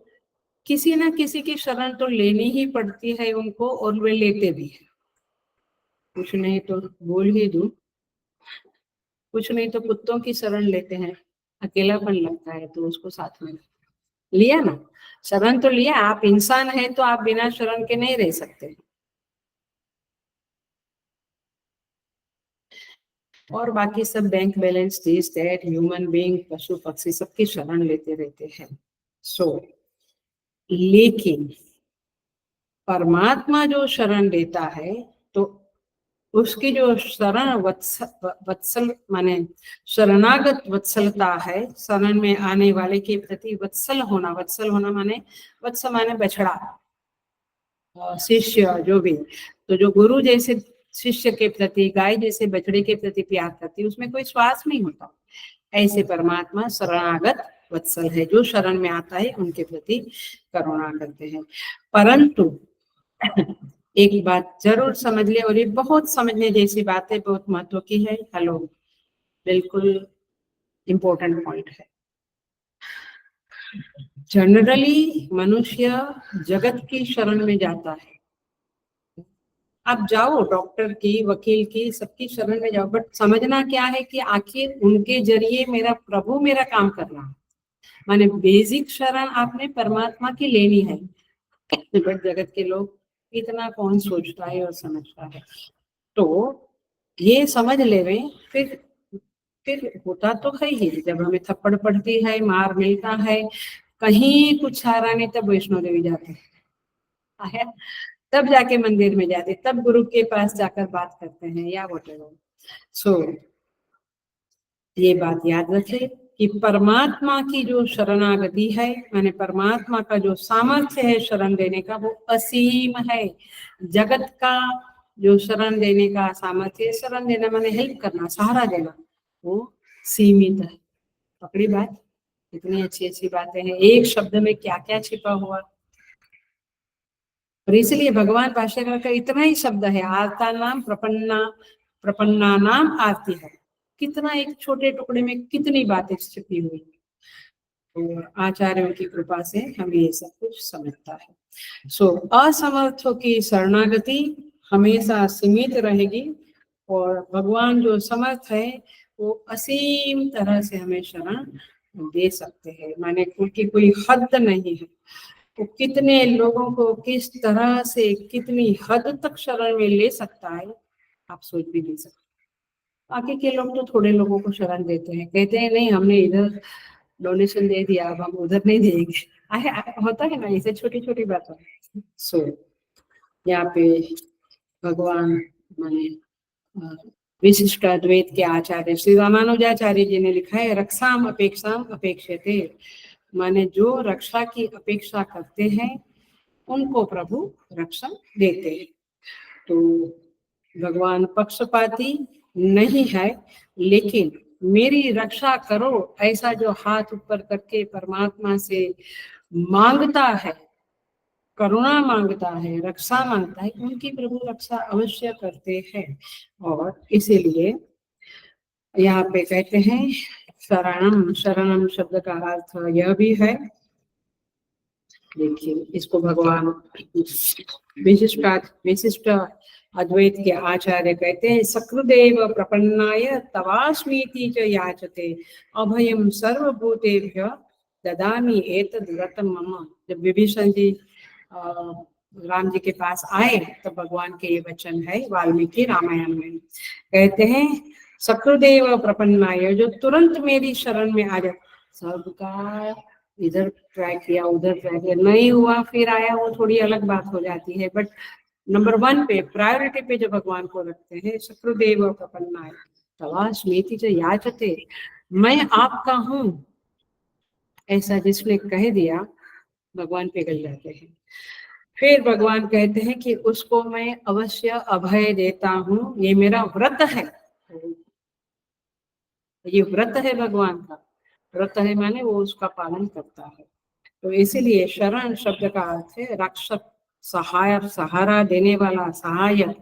किसी ना किसी की शरण तो लेनी ही पड़ती है उनको, और वे लेते भी है। कुछ नहीं तो बोल ही दूं, कुछ नहीं तो कुत्तों की शरण लेते हैं, अकेलापन लगता है तो उसको साथ में लिया ना, शरण तो लिया। आप इंसान है तो आप बिना शरण के नहीं रह सकते। और बाकी सब bank balance, this that, human being, पशु पक्षी सबकी शरण लेते रहते हैं। सो लेकिन परमात्मा जो शरण देता है तो उसकी जो शरण वत्सल माने शरणागत वत्सलता है, शरण में आने वाले के प्रति वत्सल होना। वत्सल होना माने, वत्स माने बछड़ा, शिष्य जो भी, तो जो गुरु जैसे शिष्य के प्रति, गाय जैसे बछड़े के प्रति प्यार करती है, उसमें कोई स्वार्थ नहीं होता। ऐसे परमात्मा शरणागत वत्सल है, जो शरण में आता है उनके प्रति करुणा करते हैं। परंतु एक बात जरूर समझ ले, और ये बहुत समझने जैसी बात है, बहुत महत्व की है। हेलो, बिल्कुल इम्पोर्टेंट पॉइंट है। जनरली मनुष्य जगत की शरण में जाता है। आप जाओ डॉक्टर की, वकील की, सबकी शरण में जाओ, बट समझना क्या है कि आखिर उनके जरिए मेरा प्रभु मेरा काम कर रहा है। माने बेसिक शरण आपने परमात्मा की लेनी है, बट जगत के लोग इतना कौन सोचता है और समझता है। तो ये समझ ले रहे, फिर होता तो है ही, जब हमें थप्पड़ पड़ती है, मार मिलता है, कहीं कुछ आ रहा नहीं, तब वैष्णो देवी जाते हैं, तब जाके मंदिर में जाते, तब गुरु के पास जाकर बात करते हैं, या वोटेवर। सो ये बात याद रखें कि परमात्मा की जो शरणागति है, माने परमात्मा का जो सामर्थ्य है शरण देने का, वो असीम है। जगत का जो शरण देने का सामर्थ्य, शरण देना माने हेल्प करना, सहारा देना, वो सीमित है। पकड़ी बात? इतनी अच्छी अच्छी बातें हैं, एक शब्द में क्या क्या छिपा हुआ। और इसलिए भगवान भाष्यकार का इतना ही शब्द है, आर्ता नाम प्रपन्ना नाम आरती है। कितना एक छोटे टुकड़े में कितनी बातें छिपी हुई। और आचार्यों की कृपा से हमें ये सब कुछ समझता है। सो असमर्थों की शरणागति हमेशा सीमित रहेगी, और भगवान जो समर्थ है वो असीम तरह से हमें शरण दे सकते हैं, माने उनकी कोई हद नहीं है। वो कितने लोगों को किस तरह से कितनी हद तक शरण में ले सकता है, आप सोच भी नहीं सकते। बाकी के लोग तो थोड़े लोगों को शरण देते हैं, कहते हैं नहीं हमने इधर डोनेशन दे दिया, अब हम उधर नहीं देंगे। होता है ना, इसे छोटी छोटी बात। सो यहाँ पे भगवान माने विशिष्ट अद्वैत के आचार्य श्री रामानुजाचार्य जी ने लिखा है, रक्षाम अपेक्षाम अपेक्षते, माने जो रक्षा की अपेक्षा करते हैं उनको प्रभु रक्षा देते हैं। तो भगवान पक्षपाती नहीं है, लेकिन मेरी रक्षा करो ऐसा जो हाथ ऊपर करके परमात्मा से मांगता है, करुणा मांगता है, रक्षा मांगता है, उनकी प्रभु रक्षा अवश्य करते हैं। और इसीलिए यहाँ पे कहते हैं शरणम, शरणम शब्द का अर्थ यह भी है, देखिए इसको भगवान विशिष्ट अद्वैत के आचार्य कहते हैं, सकृदेव प्रपन्नाय तवास्मीति च याचते अभयम सर्वभूतेभ्य ददामि एतद् व्रतम मम। जब विभीषण जी राम जी के पास आए तो भगवान के ये वचन है वाल्मीकि रामायण में, कहते हैं सकृदेव प्रपन्नाय, जो तुरंत मेरी शरण में आ जाए। सबका इधर ट्राई किया, उधर ट्राई किया, नहीं हुआ, फिर आया, वो थोड़ी अलग बात हो जाती है, बट नंबर 1 पे, प्रायोरिटी पे जो भगवान को रखते हैं, शत्रुदेव प्रपन्नाय तवास्मीति च याचते, मैं आपका हूँ ऐसा जिसने कह दिया, भगवान पिघल जाते हैं। फिर भगवान कहते हैं कि उसको मैं अवश्य अभय देता हूँ, ये मेरा व्रत है। ये व्रत है भगवान का, व्रत है माने वो उसका पालन करता है। तो इसीलिए शरण शब्द का अर्थ है रक्षक, सहायक, सहारा देने वाला सहायक,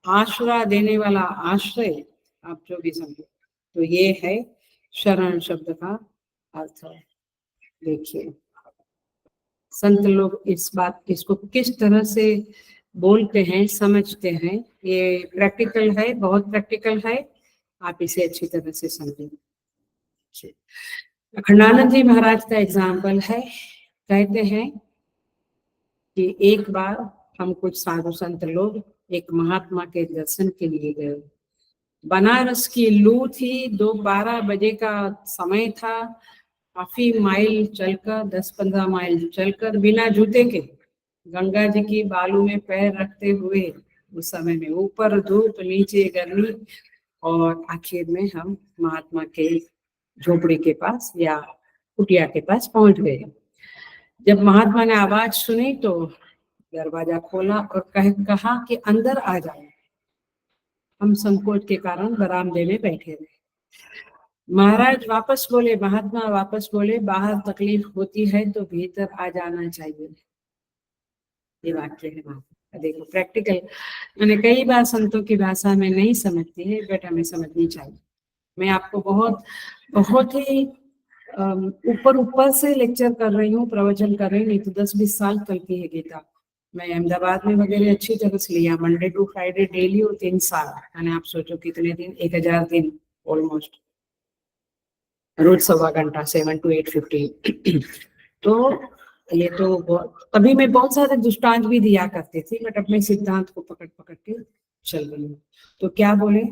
आश्रय देने वाला आश्रय, आप जो भी समझो। तो ये है शरण शब्द का अर्थ। देखिए संत लोग इसको किस तरह से बोलते हैं, समझते हैं, ये प्रैक्टिकल है, बहुत प्रैक्टिकल है। आप इसे अच्छी तरह से समझें। अखंडानंद जी महाराज का एग्जाम्पल है। कहते हैं कि एक बार हम कुछ साधु संत लोग एक महात्मा के दर्शन के लिए गए। बनारस की लू थी, 12 बजे का समय था। काफी माइल चलकर, 10-15 माइल चलकर, बिना जूते के गंगा जी की बालू में पैर रखते हुए, उस समय में ऊपर धूप नीचे गर्मी, और आखिर में हम महात्मा के झोपड़ी के पास या कुटिया के पास पहुंच गए। जब महात्मा ने आवाज सुनी तो दरवाजा खोला और कहा कि अंदर आ जाओ। हम संकोच के कारण बरामदे में बैठे रहे। महाराज वापस बोले, महात्मा वापस बोले, बाहर तकलीफ होती है तो भीतर आ जाना चाहिए। ये वाक्य है महात्मा। देखो प्रैक्टिकल, मैंने कई बार संतों की भाषा में नहीं समझती है, बट हमें समझनी चाहिए। मैं आपको बहुत बहुत ही ऊपर ऊपर से लेक्चर कर रही हूँ, प्रवचन कर रही हूँ, नहीं तो 10-20 साल तक की है गीता। मैं अहमदाबाद में वगैरह अच्छी तरह से लिया, मंडे टू फ्राइडे डेली, और 3 साल। मैंने, आप सोचो कितने दिन, 1000 दिन ऑलमोस्ट, रोज 1.25 घंटा, 7 to 8:15। तो ये तो तभी मैं बहुत सारे दृष्टांत भी दिया करती थी, बट अपने सिद्धांत को पकड़ पकड़ के चल रही हूँ। तो क्या बोले,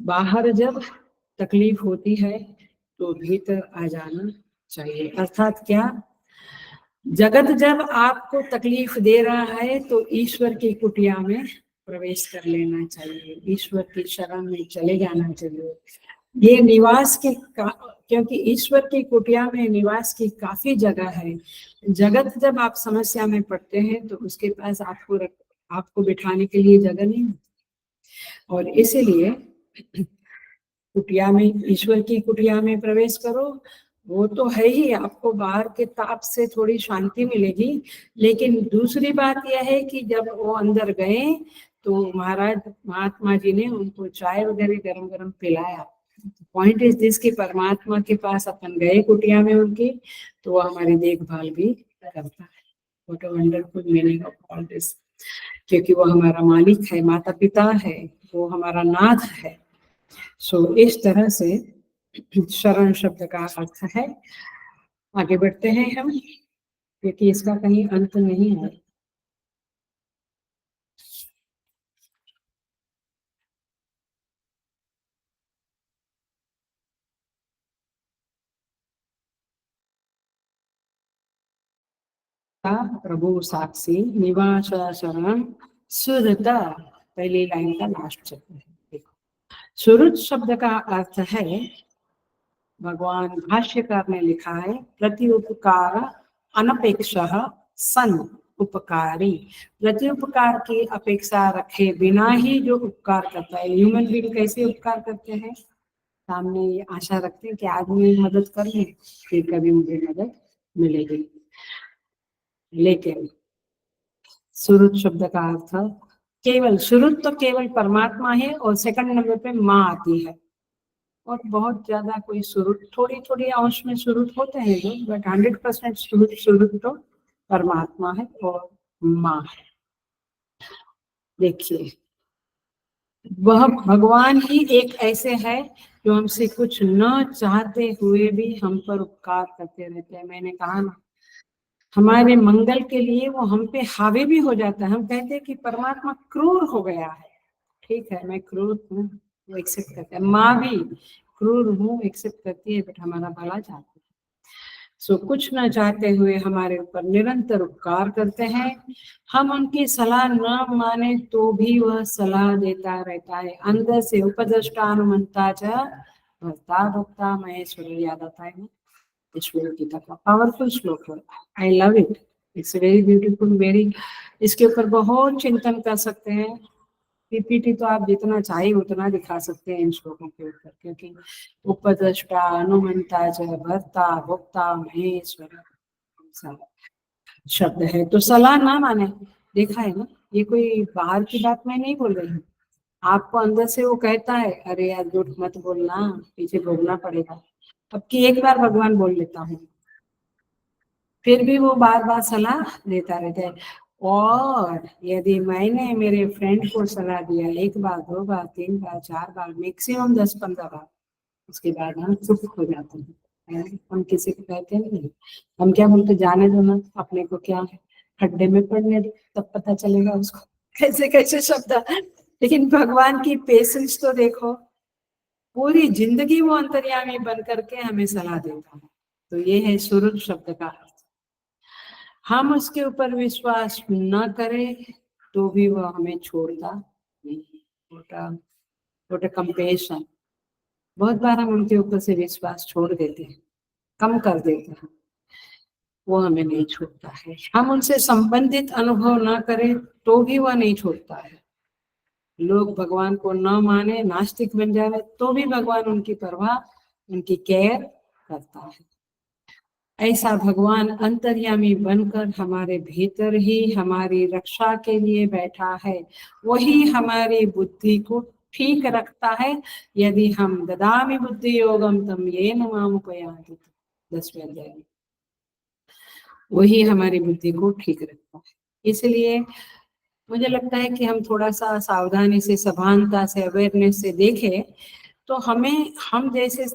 बाहर जब तकलीफ होती है तो भीतर आ जाना चाहिए। अर्थात क्या, जगत जब आपको तकलीफ दे रहा है तो ईश्वर की कुटिया में प्रवेश कर लेना चाहिए, ईश्वर की शरण में चले जाना चाहिए। ये निवास के क्योंकि ईश्वर की कुटिया में निवास की काफी जगह है। जगत जब आप समस्या में पड़ते हैं तो उसके पास आपको बिठाने के लिए जगह नहीं होती, और इसीलिए कुटिया में, ईश्वर की कुटिया में प्रवेश करो। वो तो है ही, आपको बाहर के ताप से थोड़ी शांति मिलेगी, लेकिन दूसरी बात यह है कि जब वो अंदर गए तो महाराज महात्मा जी ने उनको चाय वगैरह गरम गरम पिलाया। पॉइंट इज दिस कि परमात्मा के पास अपन गए कुटिया में उनकी, तो वो हमारी देखभाल भी करता है। What a wonderful meaning of all this, क्योंकि वो हमारा मालिक है, माता पिता है, वो हमारा नाथ है। सो इस तरह से शरण शब्द का अर्थ है। आगे बढ़ते हैं हम, क्योंकि इसका कहीं अंत नहीं है। प्रभु साक्षी निवास शरण सुरत, पहली लाइन का लास्ट शब्द है। देखो, सुरत शब्द का अर्थ है, भगवान भाष्यकार ने लिखा है, प्रति उपकार अनपेक्षा सन उपकारी। प्रति उपकार की अपेक्षा रखे बिना ही जो उपकार करता है। ह्यूमन बीइंग कैसे उपकार करते हैं, सामने ये आशा रखते हैं कि आदमी मदद कर ले, फिर कभी मुझे मदद मिलेगी। लेकिन सुरुत शब्द का अर्थ केवल, सुरुत तो केवल परमात्मा है, और सेकंड नंबर पे माँ आती है। और बहुत ज्यादा कोई सुरुत, थोड़ी थोड़ी अंश में सुरुत होते हैं लोग, बट 100% सुरुत तो परमात्मा है और माँ है। देखिए, वह भगवान ही एक ऐसे है जो हमसे कुछ न चाहते हुए भी हम पर उपकार करते रहते हैं। मैंने कहा ना, हमारे मंगल के लिए वो हम पे हावी भी हो जाता है। हम कहते हैं कि परमात्मा क्रूर हो गया है, ठीक है, मैं क्रूर हूँ, वो एक्सेप्ट करता है। माँ भी क्रूर हूँ एक्सेप्ट करती है, बट हमारा भला चाहती है। सो कुछ न चाहते हुए हमारे ऊपर निरंतर उपकार करते हैं। हम उनकी सलाह न माने तो भी वह सलाह देता रहता है। अंदर से उपद्रष्टा अनुमंता च भर्ता भक्ता महेश्वर, याद आता है ईश्वर गीता का पावरफुल श्लोक है। I love it, it's very beautiful, very, इसके ऊपर बहुत चिंतन कर सकते हैं। पीपीटी तो आप जितना चाहिए उतना दिखा सकते हैं इन श्लोकों के ऊपर, क्योंकि उपद्रष्टा अनुमंता च भर्ता भोक्ता महेश्वर शब्द है। तो सलाह ना माने, देखा है ना, ये कोई बाहर की बात मैं नहीं बोल रही हूँ। आपको अंदर से वो कहता है, अरे यार झूठ मत बोलना, पीछे भोगना पड़ेगा। अब की एक बार भगवान बोल लेता हूँ, फिर भी वो बार बार सलाह देता रहता है। और यदि मैंने मेरे फ्रेंड को सलाह दिया 1 बार 2 बार 3 बार 4 बार मैक्सिमम 10-15 बार, उसके बाद हम चुप हो जाते हैं। हम किसी को कहते नहीं, हम क्या बोलते, जाने दो ना, अपने को क्या है, खड्डे में पड़ने दो, तब पता चलेगा उसको। कैसे कैसे शब्द। लेकिन भगवान की पेशेंस तो देखो, पूरी जिंदगी वो अंतर्यामी बन करके हमें सलाह देता है। तो ये है सुरुद शब्द का अर्थ। हम उसके ऊपर विश्वास न करें तो भी वो हमें छोड़ता नहीं। वोट कंपेशन, बहुत बार हम उनके ऊपर से विश्वास छोड़ देते हैं, कम कर देते हैं, वो हमें नहीं छोड़ता है। हम उनसे संबंधित अनुभव ना करें तो भी वह नहीं छोड़ता है। लोग भगवान को न माने, नास्तिक बन जाए, तो भी भगवान उनकी परवाह, उनकी केयर करता है। ऐसा भगवान अंतर्यामी बनकर हमारे भीतर ही हमारी रक्षा के लिए बैठा है। वही हमारी बुद्धि को ठीक रखता है। यदि हम ददामि बुद्धि योगम तम येन माम उपयान्ति, 10वें अध्याय में वही हमारी बुद्धि को ठीक रखता है। इसलिए मुझे लगता है कि हम थोड़ा सा सावधानी से, सभानता से, अवेयरनेस से देखें तो हमें, हम जैसे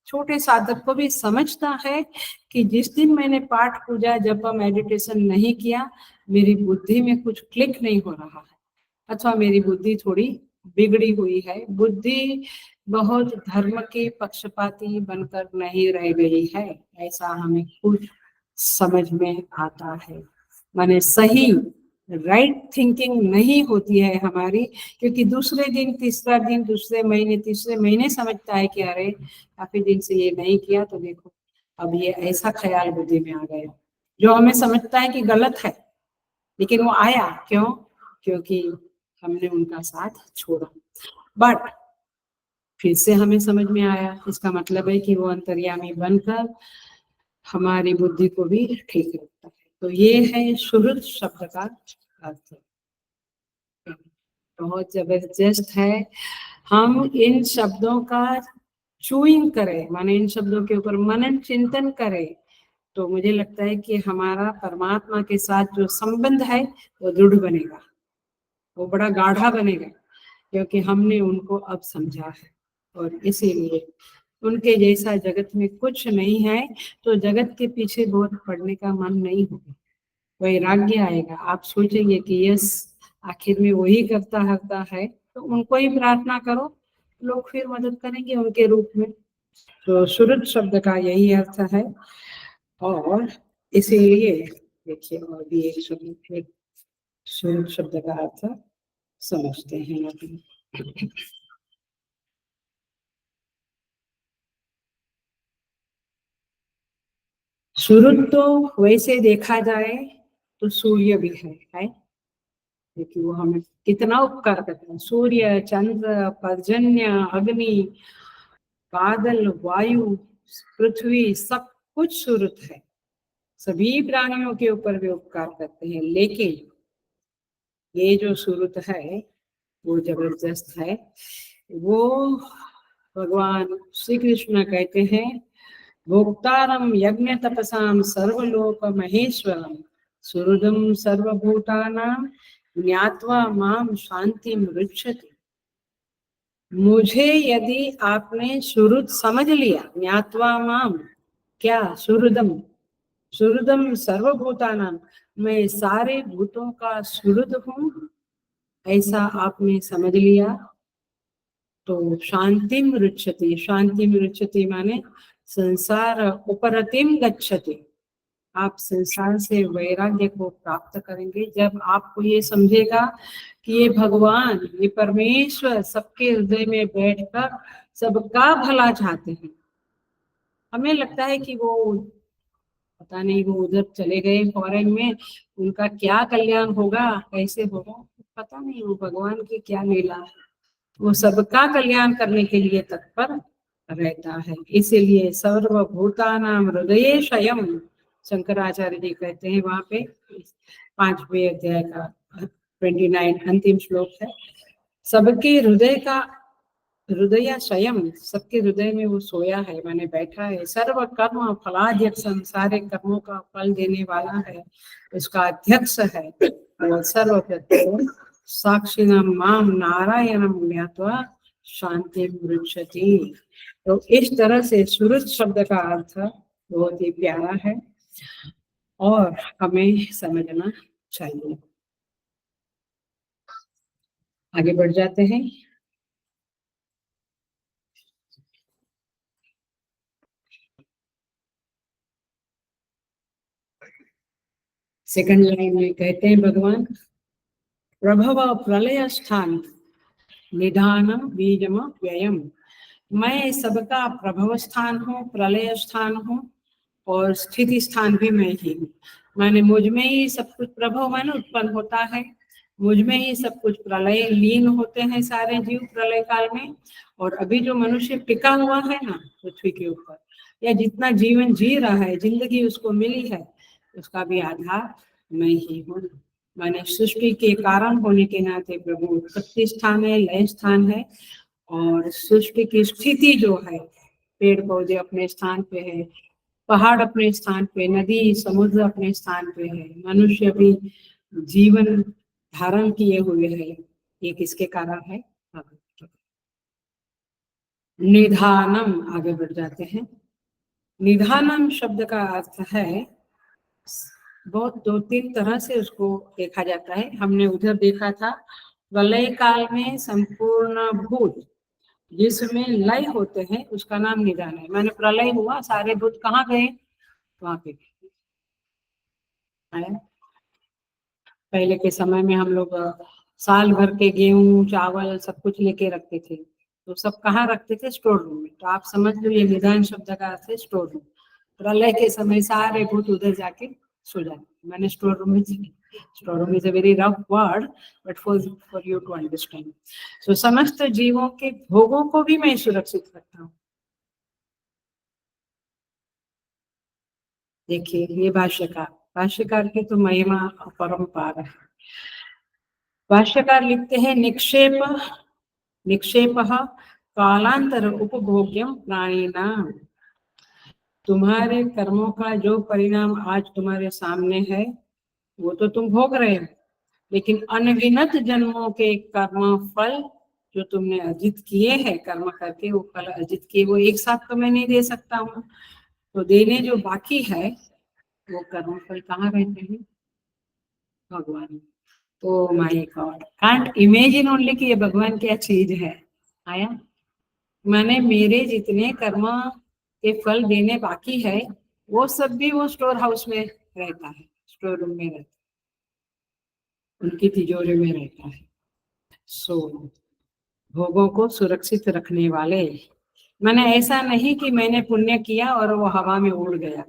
छोटे साधक को भी समझता है कि जिस दिन मैंने पाठ पूजा जप मेडिटेशन नहीं किया, मेरी बुद्धि में कुछ क्लिक नहीं हो रहा है, अथवा मेरी बुद्धि थोड़ी बिगड़ी हुई है, बुद्धि बहुत धर्म की पक्षपाती बनकर नहीं रह गई है, ऐसा हमें कुछ समझ में आता है। माने सही राइट थिंकिंग नहीं होती है हमारी, क्योंकि दूसरे दिन, तीसरा दिन, दूसरे महीने, तीसरे महीने समझता है कि अरे काफी दिन से ये नहीं किया, तो देखो अब ये ऐसा ख्याल बुद्धि में आ गया, जो हमें समझता है कि गलत है, लेकिन वो आया क्यों? क्योंकि हमने उनका साथ छोड़ा। बट फिर से हमें समझ में आया, इसका मतलब है कि वो अंतर्यामी बनकर हमारी बुद्धि को भी ठीक रखता है। तो ये है सुहृद शब्द का अर्थ। बहुत जबरदस्त है। हम इन शब्दों का चूइंग करें, माने इन शब्दों के ऊपर मनन चिंतन करें, तो मुझे लगता है कि हमारा परमात्मा के साथ जो संबंध है वो दृढ़ बनेगा, वो बड़ा गाढ़ा बनेगा, क्योंकि हमने उनको अब समझा है। और इसीलिए उनके जैसा जगत में कुछ नहीं है, तो जगत के पीछे बहुत पड़ने का मन नहीं होगा, वैराग्य आएगा। आप सोचेंगे कि यस, आखिर में वही करता है, तो उनको ही प्रार्थना करो, लोग फिर मदद करेंगे उनके रूप में। तो सुहृद शब्द का यही अर्थ है। और इसीलिए देखिए, और भी एक शब्द, फिर सुहृद शब्द का अर्थ समझते हैं अभी। सुहृद तो वैसे देखा जाए तो सूर्य भी है, क्योंकि वो हमें कितना उपकार करता है। सूर्य, चंद्र, पर्जन्य, अग्नि, बादल, वायु, पृथ्वी, सब कुछ सुहृद है। सभी प्राणियों के ऊपर भी उपकार करते हैं, लेकिन ये जो सुहृद है वो जबरदस्त है। वो भगवान श्री कृष्ण कहते हैं, भोक्तारम यज्ञ तपसाम सर्वलोक महेश्वरम सुहृदम सर्वभूतानां ज्ञात्वा माम शांति मृच्छति। मुझे यदि आपने सुहृद समझ लिया, ज्ञात्वा माम, क्या? सुहृदम, सुहृदम सर्वभूतानां, मैं सारे भूतों का सुहृद हूँ, ऐसा आपने समझ लिया तो शांतिम रुच्छति। शांतिम रुच्छति माने संसार उपरतिम गच्छति, आप संसार से वैराग्य को प्राप्त करेंगे जब आपको ये समझेगा कि ये भगवान, ये परमेश्वर सबके हृदय में बैठकर सबका भला चाहते हैं। हमें लगता है कि वो, पता नहीं, वो उधर चले गए फॉरेन में, उनका क्या कल्याण होगा, कैसे होगा, पता नहीं, वो भगवान की क्या लीला है। वो सबका कल्याण करने के लिए तत्पर रहता है। इसीलिए सर्वभूतानां हृदये शयम, शंकराचार्य जी कहते हैं वहां पे 5वें अध्याय का 29 अंतिम श्लोक है, सबके हृदय का हृदय स्वयं, सबके हृदय में वो सोया है, माने बैठा है। सर्व कर्म फलाध्यक्ष, सारे कर्मों का फल देने वाला है, उसका अध्यक्ष है। और सर्वप्रत्यय साक्षिणं मां नारायणं ज्ञात्वा शांति वृक्षति। तो इस तरह से सुहृद शब्द का अर्थ बहुत ही प्यारा है और हमें समझना चाहिए। आगे बढ़ जाते हैं। सेकंड लाइन में कहते हैं भगवान, प्रभव प्रलय स्थान निधानम बीजम व्ययम। मैं सबका प्रभव स्थान हूँ, प्रलय स्थान हूँ और स्थिति स्थान भी मैं ही हूँ। माने मुझ में ही सब कुछ प्रभव माने उत्पन्न होता है, मुझ में ही सब कुछ प्रलय लीन होते हैं सारे जीव प्रलय काल में। और अभी जो मनुष्य टिका हुआ है ना पृथ्वी के ऊपर, या जितना जीवन जी रहा है, जिंदगी उसको मिली है, उसका भी आधार मैं ही हूँ। माने सृष्टि के कारण होने के नाते प्रभु उत्पत्ति स्थान है, लय स्थान है। और सृष्टि की स्थिति जो है, पेड़ पौधे अपने स्थान पे है, पहाड़ अपने स्थान पे, नदी समुद्र अपने स्थान पे है, मनुष्य भी जीवन धारण किए हुए है, ये किसके कारण है? निधानम, आगे बढ़ जाते हैं। निधानम शब्द का अर्थ है, बहुत दो तीन तरह से उसको देखा जाता है। हमने उधर देखा था प्रलय काल में संपूर्ण भूत जिसमें लय होते हैं उसका नाम निधान है। मैंने प्रलय हुआ, सारे भूत कहाँ गए? वहां पे है। पहले के समय में हम लोग साल भर के गेहूं चावल सब कुछ लेके रखते थे, तो सब कहाँ रखते थे? स्टोर रूम में। तो आप समझ लो ये निधान शब्द का अर्थ है स्टोर रूम। प्रलय के समय सारे भूत उधर जाके सो जाते। मैंने स्टोर रूम में, store room is a very rough word but for you to understand. So समस्त जीवों के भोगों को भी मैं सुरक्षित रखता हूँ। देखिए ये भाष्यकार की तो महिमा अपरंपार है। भाष्यकार लिखते हैं, निक्षेप कालांतर उपभोग्यम प्राणिनाम। तुम्हारे कर्मों का जो परिणाम आज तुम्हारे सामने है वो तो तुम भोग रहे हो, लेकिन अनगिनत जन्मों के कर्म फल जो तुमने अर्जित किए हैं, कर्म करके वो फल अर्जित किए, वो एक साथ तो मैं नहीं दे सकता हूँ। तो देने जो बाकी है वो कर्म फल कहाँ रहते हैं? भगवान। तो my God, can't imagine only कि ये भगवान क्या चीज है। आया? मैंने मेरे जितने कर्म के फल देने बाकी है वो सब भी वो स्टोर हाउस में रहता है, स्टोर रूम में रहता है, उनकी तिजोरी में रहता है। सो भोगों को सुरक्षित रखने वाले। मैंने ऐसा नहीं कि मैंने पुण्य किया और वो हवा में उड़ गया।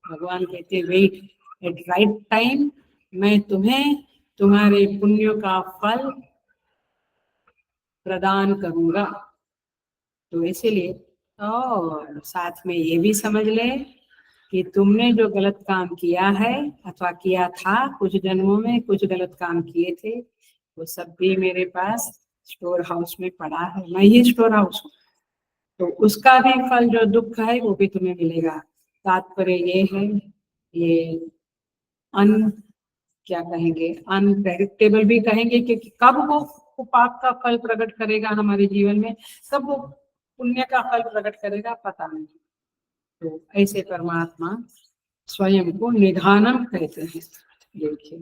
भगवान कहते वेट, एट राइट टाइम मैं तुम्हें तुम्हारे पुण्यों का फल प्रदान करूंगा। तो इसीलिए और साथ में ये भी समझ ले कि तुमने जो गलत काम किया है अथवा किया था कुछ जन्मों में, कुछ गलत काम किए थे, वो सब भी मेरे पास स्टोर हाउस में पड़ा है। मैं ही स्टोर हाउस हूँ। तो उसका भी फल जो दुख है वो भी तुम्हें मिलेगा। तात्पर्य ये है, ये अन क्या कहेंगे, अनप्रेडिक्टेबल भी कहेंगे, क्योंकि कब वो पाप का फल प्रकट करेगा हमारे जीवन में, कब वो पुण्य का फल प्रकट करेगा, पता नहीं। तो ऐसे परमात्मा स्वयं को निधानम कहते हैं। देखिए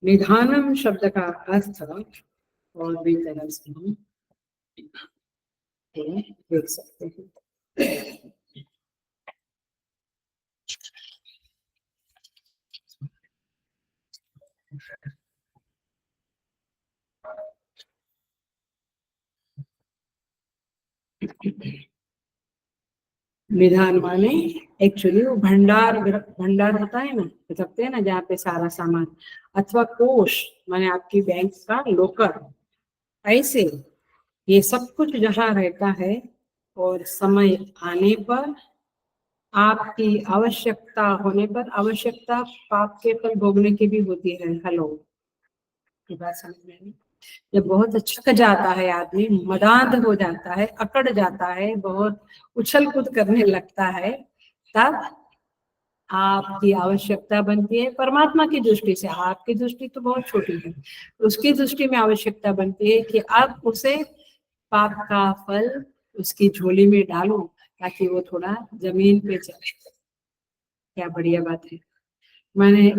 निधानम शब्द का अर्थ और भी तरह से हम देख सकते हैं। निधान माने एक्चुअली वो भंडार होता है ना, सकते हैं ना, जहाँ पे सारा सामान, अथवा कोष माने आपकी बैंक का लोकर। ऐसे ये सब कुछ जहाँ रहता है और समय आने पर, आपकी आवश्यकता होने पर, आवश्यकता पाप के फल भोगने की भी होती है। हेलो, की बात समझ में आई? जब बहुत थक जाता है आदमी, मदांध हो जाता है, अकड़ जाता है, बहुत उछल कूद करने लगता है, तब आपकी आवश्यकता बनती है परमात्मा की दृष्टि से। आपकी दृष्टि तो बहुत छोटी है, उसकी दृष्टि में आवश्यकता बनती है कि आप उसे पाप का फल उसकी झोली में डालो ताकि वो थोड़ा जमीन पे चले। क्या बढ़िया बात है। मैंने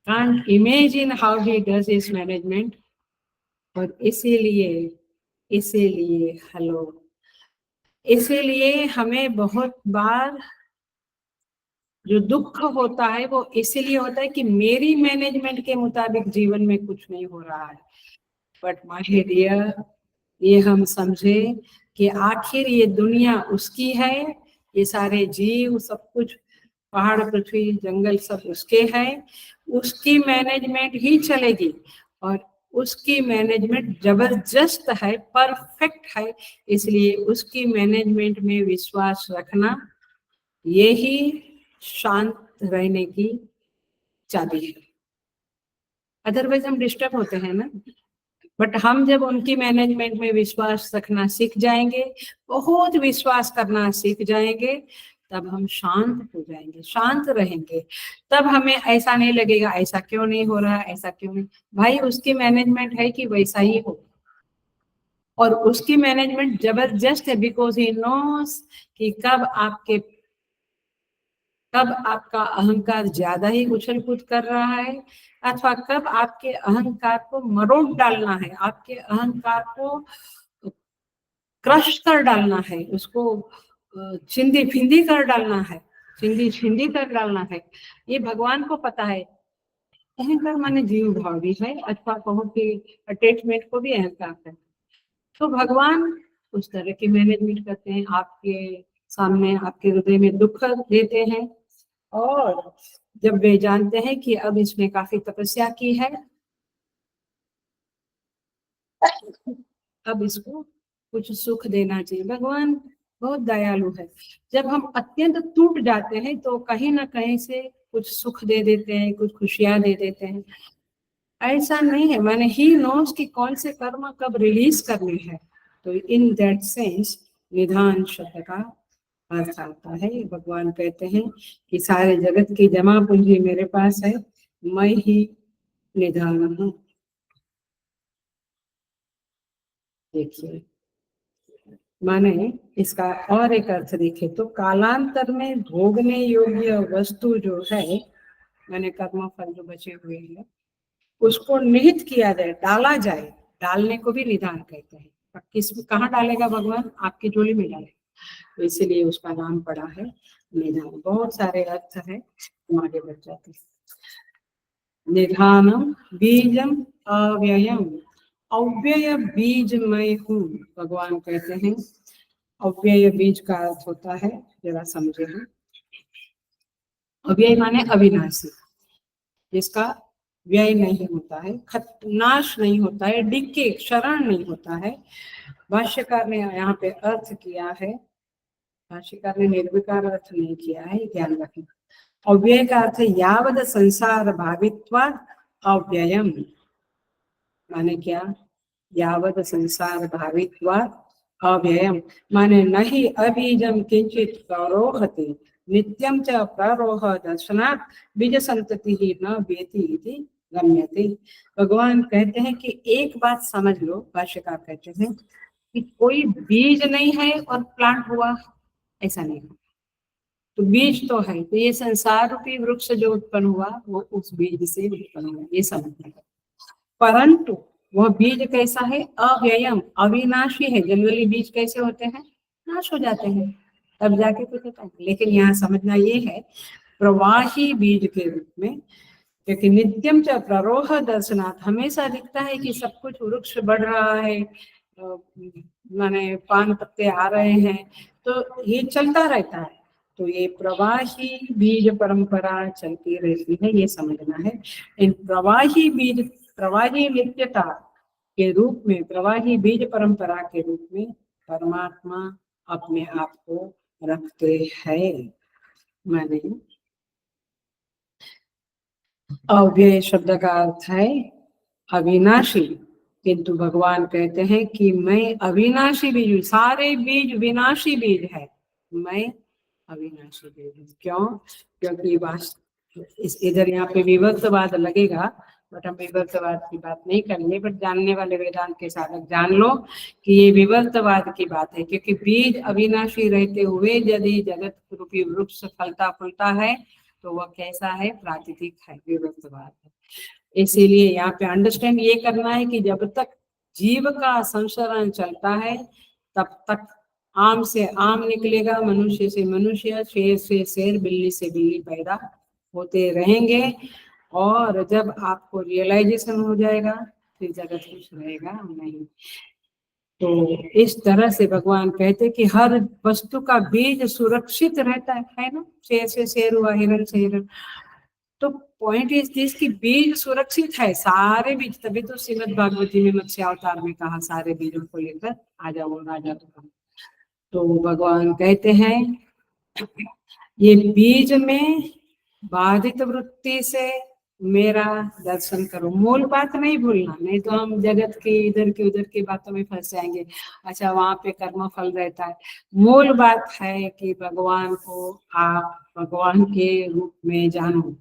can't imagine how he does his management. और इसीलिए इसीलिए हेलो इसीलिए हमें बहुत बार जो दुख होता है वो इसीलिए होता है कि मेरी मैनेजमेंट के मुताबिक जीवन में कुछ नहीं हो रहा है। बट माय डियर, ये हम समझे कि आखिर ये दुनिया उसकी है, ये सारे जीव सब कुछ, पहाड़ पृथ्वी जंगल सब उसके हैं, उसकी मैनेजमेंट ही चलेगी। और उसकी मैनेजमेंट जबरदस्त है, परफेक्ट है। इसलिए उसकी मैनेजमेंट में विश्वास रखना यही शांत रहने की चाबी है। अदरवाइज हम डिस्टर्ब होते हैं ना। बट हम जब उनकी मैनेजमेंट में विश्वास रखना सीख जाएंगे, बहुत विश्वास करना सीख जाएंगे, तब हम शांत हो जाएंगे, शांत रहेंगे। तब हमें ऐसा नहीं लगेगा ऐसा क्यों नहीं हो रहा, ऐसा क्यों नहीं। भाई उसकी मैनेजमेंट है कि वैसा ही हो, और उसकी मैनेजमेंट जबरदस्त है, बिकॉज ही नोस कि कब आपका अहंकार ज्यादा ही उछल कूद कर रहा है, अथवा कब आपके अहंकार को मरोड़ डालना है, आपके अहंकार को क्रश कर डालना है, उसको चिंदी फिंदी कर डालना है, चिंदी छिंदी कर डालना है। ये भगवान को पता है। अहंकार माने जीव भाव भी है, अथवा कहो कि अटैचमेंट को भी अहंकार है। तो भगवान उस तरह की मैनेजमेंट करते हैं, आपके सामने आपके हृदय में दुख देते हैं, और जब वे जानते हैं कि अब इसने काफी तपस्या की है, अब इसको कुछ सुख देना चाहिए। भगवान बहुत दयालु है। जब हम अत्यंत टूट जाते हैं तो कहीं ना कहीं से कुछ सुख दे देते हैं, कुछ खुशियां दे देते हैं। ऐसा नहीं है, माने ही नोस कि कौन से कर्म कब रिलीज करने हैं। तो इन दैट सेंस निधान शब्द का अर्थ आता है। भगवान कहते हैं कि सारे जगत की जमा पूंजी मेरे पास है, मैं ही निधान हूँ। देखिए, माने इसका और एक अर्थ देखे तो कालांतर में भोगने योग्य वस्तु जो है, मैंने कर्म फल जो बचे हुए हैं उसको निहित किया जाए, डाला जाए। डालने को भी निधान कहते हैं। किस कहाँ डालेगा भगवान? आपकी झोली में डालेगा, तो इसीलिए उसका नाम पड़ा है निधान। बहुत सारे अर्थ है, हम आगे बढ़ जाते हैं। निधानम बीजम अव्ययम, अव्यय बीज मैं हूँ, भगवान कहते हैं। अव्यय बीज का अर्थ होता है, जरा समझे हम। अव्यय माने अविनाशी, जिसका व्यय नहीं होता है, नाश नहीं होता है, डिके क्षरण नहीं होता है। भाष्यकार ने यहाँ पे अर्थ किया है, भाष्यकार ने निर्विकार अर्थ नहीं किया है, ध्यान रखें। अव्यय का अर्थ है यावद संसार भावित्वाद अव्ययम, माने क्या? यावद संसार भावित्वाद अव्ययम, माने नहीं अबीजम किंचित प्ररोहते नित्यम च प्ररोह दर्शनात् बीज संतति ही न व्यति इति गम्यते। भगवान कहते हैं कि एक बात समझ लो, भाष्यकार कहते हैं कि कोई बीज नहीं है और प्लांट हुआ, ऐसा नहीं है। तो बीज तो है, तो ये संसार रूपी वृक्ष जो उत्पन्न हुआ वो उस बीज से उत्पन्न हुआ, ये समझना है। परंतु वह बीज कैसा है? अव्ययम, अविनाशी है। जनरली बीज कैसे होते हैं? नाश हो जाते हैं, तब जाके कुछ होता है। लेकिन यहाँ समझना ये है, प्रवाही बीज के रूप में, क्योंकि नित्यम च प्ररोह दर्शनाथ, हमेशा दिखता है कि सब कुछ वृक्ष बढ़ रहा है, माने पान पत्ते आ रहे हैं, तो ये चलता रहता है। तो ये प्रवाही बीज परंपरा चलती रहती है, ये समझना है। इन प्रवाही बीज, प्रवाही नित्यता के रूप में, प्रवाही बीज परंपरा के रूप में परमात्मा अपने आप को रखते हैं। माने अव्यय शब्द का अर्थ है अविनाशी, किंतु भगवान कहते हैं कि मैं अविनाशी बीज हूँ। सारे बीज विनाशी बीज है, मैं अविनाशी बीज हूँ। क्यों? क्योंकि इधर यहाँ पे विवर्तवाद लगेगा, बट हम विवर्तवाद की बात नहीं करेंगे, बट जानने वाले वेदांत के साधक जान लो कि ये विवर्तवाद की बात है। क्योंकि बीज अविनाशी रहते हुए यदि जगत रूपी वृक्ष फलता फूलता है तो वह कैसा है? प्राकृतिक है, विवर्तवाद है। इसीलिए यहाँ पे अंडरस्टैंड ये करना है कि जब तक जीव का संसरण चलता है तब तक आम से आम निकलेगा, मनुष्य से मनुष्य, शेर से शेर, बिल्ली से बिल्ली पैदा होते रहेंगे। और जब आपको रियलाइजेशन हो जाएगा फिर जगत कुछ रहेगा नहीं। तो इस तरह से भगवान कहते कि हर वस्तु का बीज सुरक्षित रहता है ना। शेर से शेर हुआ, हिरण से हिरण। तो पॉइंट इज दिस कि बीज सुरक्षित है, सारे बीज। तभी तो श्रीमद् भागवती में मत्स्य अवतार में कहा सारे बीजों को लेकर आ जाओ राजा। तो भगवान कहते हैं ये बीज में बाधित वृत्ति से मेरा दर्शन करो। मूल बात नहीं भूलना, नहीं तो हम जगत की इधर की उधर की बातों में फंस जाएंगे। अच्छा, वहां पे कर्म फल रहता है। मूल बात है कि भगवान को आप भगवान के रूप में जानो।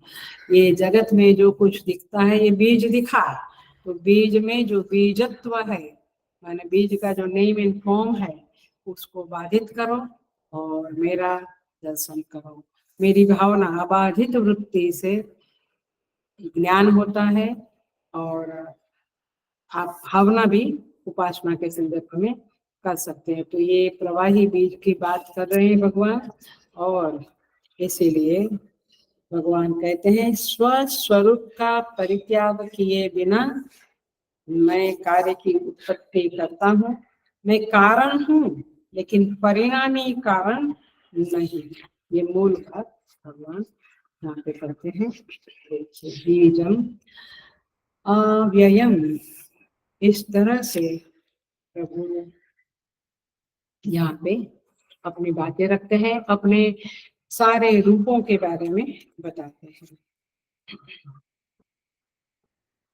ये जगत में जो कुछ दिखता है ये बीज दिखा, तो बीज में जो बीजत्व है, माने बीज का जो नेम एंड फॉर्म है, उसको बाधित करो और मेरा दर्शन करो। मेरी भावना अबाधित वृत्ति से ज्ञान होता है और आप भावना भी उपासना के संदर्भ में कर सकते हैं। तो ये प्रवाही बीज की बात कर रहे हैं भगवान। और इसीलिए भगवान कहते हैं स्वस्वरूप का परित्याग किए बिना मैं कार्य की उत्पत्ति करता हूँ। मैं कारण हूँ लेकिन परिणामी कारण नहीं। ये मूल बात भगवान यहाँ पे करते हैं। बीजम अव्ययम, इस तरह से प्रभु यहाँ पे अपनी बातें रखते हैं, अपने सारे रूपों के बारे में बताते हैं।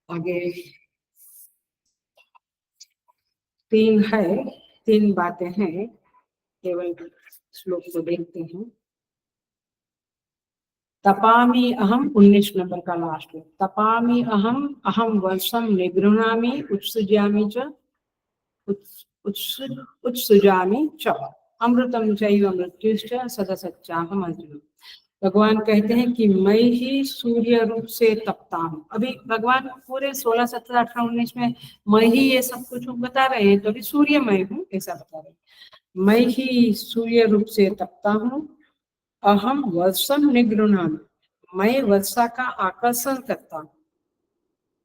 आगे तीन बातें हैं, केवल श्लोक को देखते हैं। तपामि अहम, 19 नंबर का लास्ट में। तपामि अहम अहम वर्षम निगृह्णामि उत्सृजामि च उत्सृजामि च अमृतम चैव मृत्युश्च सदसच्चाहम् अर्जुन। भगवान कहते हैं कि मैं ही सूर्य रूप से तपता हूँ। अभी भगवान पूरे 16, 17, 18, 19 में मैं ही ये सब कुछ बता रहे हैं, तो अभी सूर्य मैं हूँ ऐसा बता रहे हैं। मैं ही सूर्य रूप से तपता हूँ। अहम वर्षम निगृह्णामि, मैं वर्षा का आकर्षण करता हूँ।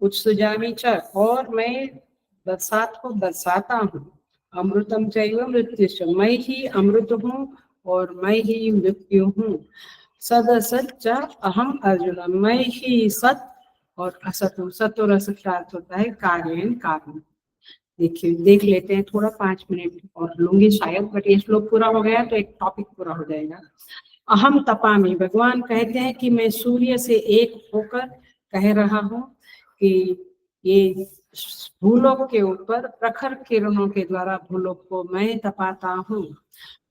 उत्सृजामि च, और मैं बरसात को बरसाता हूँ। अमृतम चैव मृत्युश्च, मैं ही अमृत हूँ और मैं ही मृत्यु हूँ। सदसच्च अहम अर्जुन, मैं ही सत और असत हूँ। सत और असत का अर्थ होता है कार्य एंड कारण। देखिए, देख लेते हैं थोड़ा, 5 मिनट और लूंगी शायद, बट ये श्लोक पूरा हो गया तो एक टॉपिक पूरा हो जाएगा। अहम तपामि, भगवान कहते हैं कि मैं सूर्य से एक होकर कह रहा हूँ कि ये भूलोक के ऊपर प्रखर किरणों के द्वारा भूलोक को मैं तपाता हूँ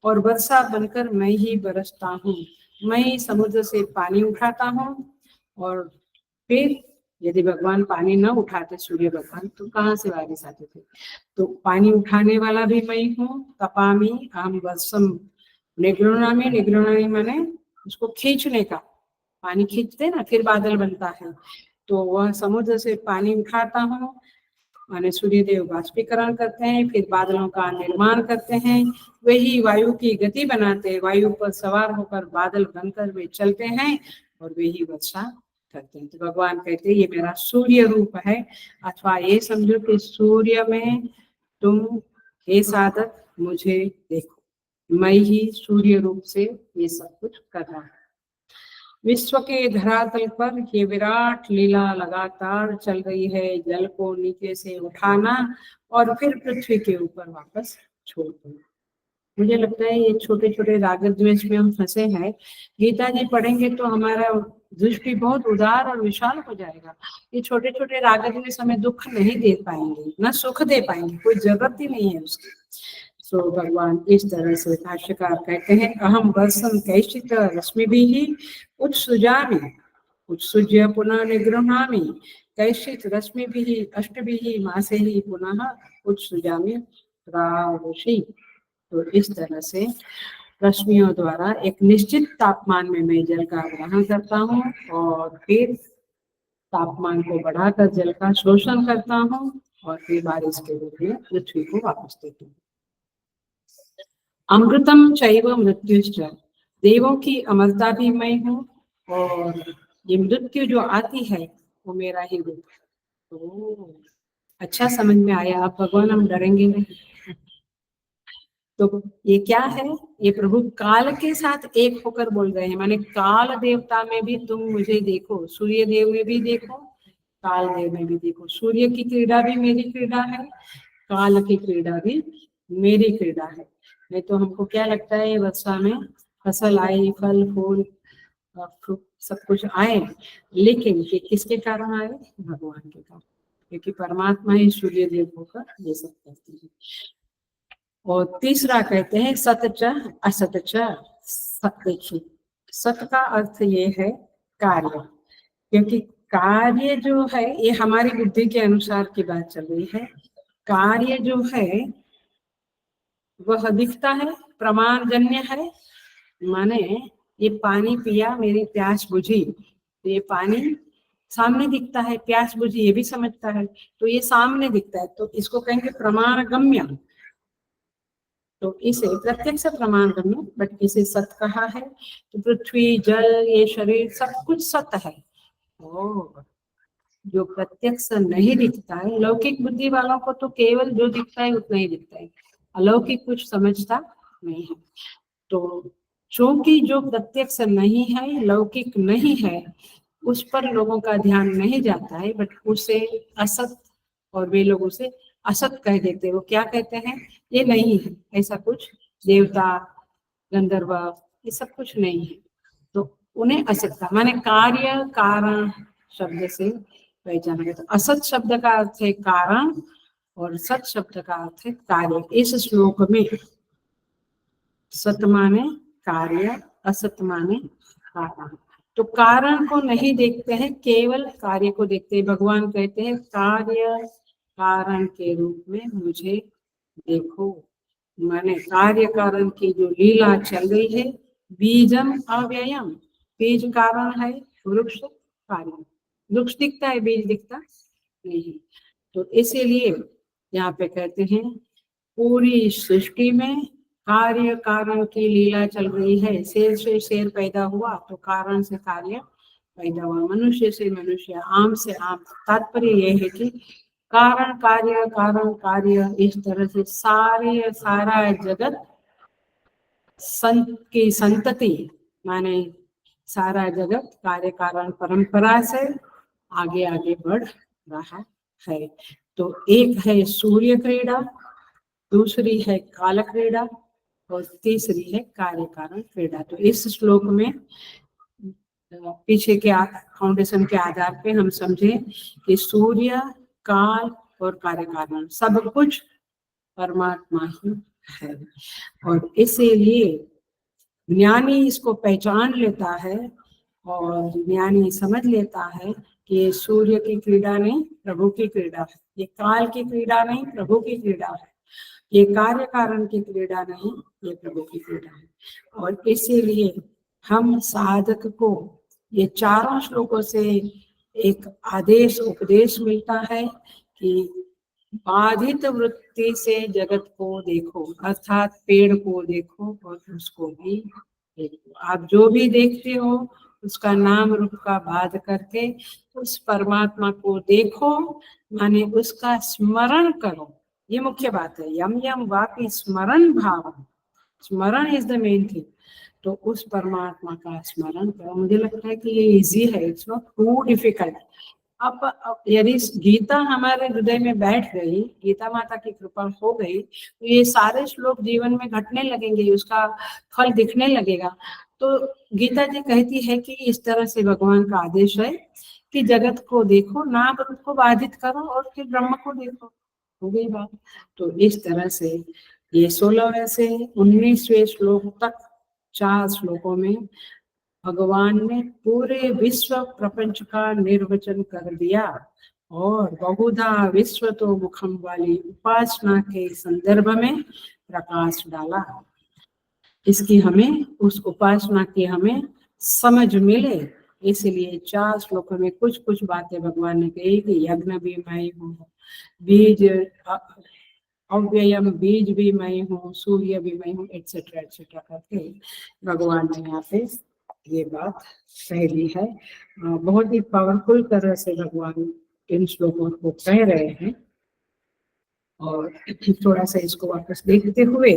और वर्षा बनकर मैं ही बरसता हूँ। मैं ही समुद्र से पानी उठाता हूँ और फिर यदि भगवान पानी न उठाते सूर्य भगवान तो कहाँ से बारिश आते थे। तो पानी उठाने वाला भी मैं हूँ। तपामि अहम वर्षम निगृह्णामि, निगृह्णामि माने उसको खींचने का, पानी खींचते ना फिर बादल बनता है, तो वह समुद्र से पानी उठाता हूँ, माने सूर्यदेव बाष्पीकरण करते हैं, फिर बादलों का निर्माण करते हैं। वही वायु की गति बनाते हैं, वायु पर सवार होकर बादल बनकर वे चलते हैं और वही वर्षा करते हैं। तो भगवान कहते हैं ये मेरा सूर्य रूप है। अथवा ये समझो कि सूर्य में तुम हे साधक मुझे देखो, मैं ही सूर्य रूप से ये सब कुछ कर रहा हूँ। विश्व के धरातल पर ये विराट लीला लगातार चल रही है। जल को नीचे से उठाना और फिर पृथ्वी के ऊपर वापस छोड़ देना। मुझे लगता है ये छोटे छोटे राग द्वेष में हम फंसे हैं। गीता जी पढ़ेंगे तो हमारा दृष्टि बहुत उदार और विशाल हो जाएगा। ये छोटे छोटे राग द्वेष हमें दुख नहीं दे पाएंगे, न सुख दे पाएंगे, कोई जरूरत ही नहीं है उसकी। सो भगवान इस तरह से भाष्यकार कहते हैं, अहम वर्षम कैश्चित रश्मि भी उत्सुजामि उत्सुज्य पुनः निगृह्णामि कैश्चित रश्मि भी अष्टभि मासे ही पुनः उत्सुजामि प्रावशी। तो इस तरह से रश्मियों द्वारा एक निश्चित तापमान में मैं जल का ग्रहण करता हूँ और फिर तापमान को बढ़ाकर जल का शोषण करता हूँ और फिर बारिश के रूप में पृथ्वी को वापस देती हूँ। अमृतम चैव मृत्युश्च, देवों की अमरता भी मैं हूँ और ये मृत्यु जो आती है वो मेरा ही रूप है। तो अच्छा समझ में आया। आप भगवान हम डरेंगे नहीं। तो ये क्या है? ये प्रभु काल के साथ एक होकर बोल रहे हैं, माने काल देवता में भी तुम मुझे देखो, सूर्य देव में भी देखो, काल देव में भी देखो। सूर्य की क्रीड़ा भी मेरी क्रीड़ा है, काल की क्रीड़ा भी मेरी क्रीड़ा है। नहीं तो हमको क्या लगता है वर्षा में फसल आए, फल फूल सब कुछ आए, लेकिन ये किसके कारण आए? भगवान के कारण, क्योंकि परमात्मा ही सूर्य देव होकर ये सब करते हैं। और तीसरा कहते हैं सतच असतच। देखिए, सत का अर्थ ये है कार्य, क्योंकि कार्य जो है ये हमारी बुद्धि के अनुसार की बात चल रही है। कार्य जो है वह दिखता है, प्रमाणजन्य है। माने ये पानी पिया, मेरी प्यास बुझी, तो ये पानी सामने दिखता है, प्यास बुझी ये भी समझता है, तो ये सामने दिखता है, तो इसको कहेंगे प्रमाणगम्य। तो इसे प्रत्यक्ष प्रमाण गम्य, बट इसे सत कहा है। तो पृथ्वी, जल, ये शरीर सब कुछ सत है। ओ, जो प्रत्यक्ष नहीं दिखता है, लौकिक बुद्धि वालों को तो केवल जो दिखता है उतना ही दिखता है, अलौकिक कुछ समझता नहीं है। तो चूंकि जो प्रत्यक्ष नहीं है, लौकिक नहीं है, उस पर लोगों का ध्यान नहीं जाता है, बट उसे असत, और वे लोग उसे असत कह देते हैं। वो क्या कहते हैं? ये नहीं है, ऐसा कुछ देवता गंधर्व ये सब कुछ नहीं है, तो उन्हें असत का माने कार्य कारण शब्द से पहचाना गया। तो असत शब्द का अर्थ है कारण और सत शब्द का अर्थ है कार्य। इस श्लोक में सत माने कार्य, असत माने कारण। तो कारण को नहीं देखते हैं, केवल कार्य को देखते हैं। भगवान कहते हैं कार्य कारण के रूप में मुझे देखो, माने कार्य कारण की जो लीला चल रही है। बीजम अव्ययम, बीज कारण है, वृक्ष कार्य। वृक्ष दिखता है, बीज दिखता नहीं। तो इसीलिए यहाँ पे कहते हैं पूरी सृष्टि में कार्य कारण की लीला चल रही है। शेर से शेर पैदा हुआ तो कारण से कार्य पैदा हुआ, मनुष्य से मनुष्य, आम से आम। तात्पर्य यह है कि कारण कार्य इस तरह से सारा जगत संत की संतति, माने सारा जगत कार्य कारण परंपरा से आगे आगे बढ़ रहा है। तो एक है सूर्य क्रीड़ा, दूसरी है काल क्रीड़ा और तीसरी है कार्य कारण क्रीड़ा। तो इस श्लोक में पीछे के फाउंडेशन के आधार पे हम समझे कि सूर्य, काल और कार्य कारण सब कुछ परमात्मा ही है। और इसीलिए ज्ञानी इसको पहचान लेता है और ज्ञानी समझ लेता है कि ये सूर्य की क्रीड़ा नहीं, प्रभु की क्रीड़ा है। ये काल की क्रीड़ा नहीं, प्रभु की क्रीड़ा है। ये कार्य कारण की क्रीड़ा नहीं, ये प्रभु की क्रीड़ा है। और इसीलिए हम साधक को ये चारों श्लोकों से एक आदेश उपदेश मिलता है कि बाधित वृत्ति से जगत को देखो, अर्थात पेड़ को देखो और उसको भी देखो। आप जो भी देखते हो उसका नाम रूप का बाध करके उस परमात्मा को देखो, माने उसका स्मरण करो। ये मुख्य बात है। यम यम वापि स्मरण भाव, स्मरण इज द मेन थिंग। तो उस परमात्मा का स्मरण करो। मुझे लगता है कि ये इजी है, इट्स नॉट टू डिफिकल्ट। अब यदि गीता हमारे हृदय में बैठ गई, गीता माता की कृपा हो गई, तो ये सारे श्लोक जीवन में घटने लगेंगे, उसका फल दिखने लगेगा। तो गीता जी कहती है कि इस तरह से भगवान का आदेश है कि जगत को देखो, नाम रूप को बाधित करो और फिर ब्रह्म को देखो। हो गई बात। तो इस तरह से ये 16वें से 19वें श्लोक तक 4 श्लोकों में भगवान ने पूरे विश्व प्रपंच का निर्वचन कर दिया और बहुधा विश्व तो मुखम वाली उपासना के संदर्भ में प्रकाश डाला। इसकी हमें, उस उपासना की हमें समझ मिले, इसलिए 4 श्लोकों में कुछ कुछ बातें भगवान ने कही कि यज्ञ भी मैं हूँ, बीज अव्ययम बीज भी मैं हूँ, सूर्य भी मैं हूँ, एटसेट्रा एटसेट्रा करके भगवान ने यहाँ पे ये बात कह दी है। बहुत ही पावरफुल तरह से भगवान इन श्लोकों को कह रहे हैं। और थोड़ा सा इसको वापस देखते हुए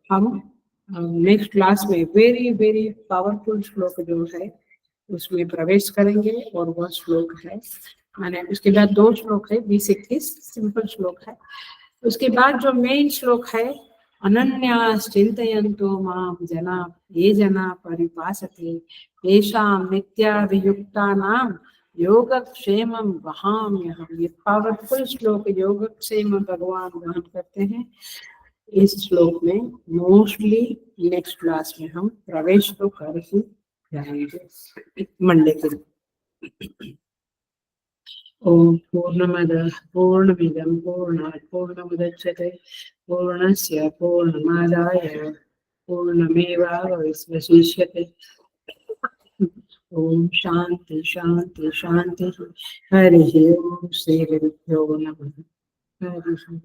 हम नेक्स्ट क्लास में वेरी वेरी पावरफुल श्लोक जो है उसमें प्रवेश करेंगे। और वह श्लोक है, माने उसके बाद 2 श्लोक है, 20-21 सिंपल श्लोक है। उसके बाद जो मेन श्लोक है, अनन्याश्चिन्तयन्तो मां जना ये जना परिपासते तेषां नित्याभियुक्तानां योगक्षेमं वहाम्यहम्। ये पावरफुल श्लोक योगक्षेम भगवान वहन करते हैं। इस श्लोक में मोस्टली नेक्स्ट क्लास में हम प्रवेश तो कर ही जाएंगे मंडे के दिन। ओम पूर्णमदः पूर्णमिदं पूर्णात् पूर्णमुदच्यते पूर्णस्य पूर्णमादाय पूर्णमेवावशिष्यते। ओम शांति शांति शांति। हरि ओम। श्री गुरुभ्यो नमः। हरि ओम।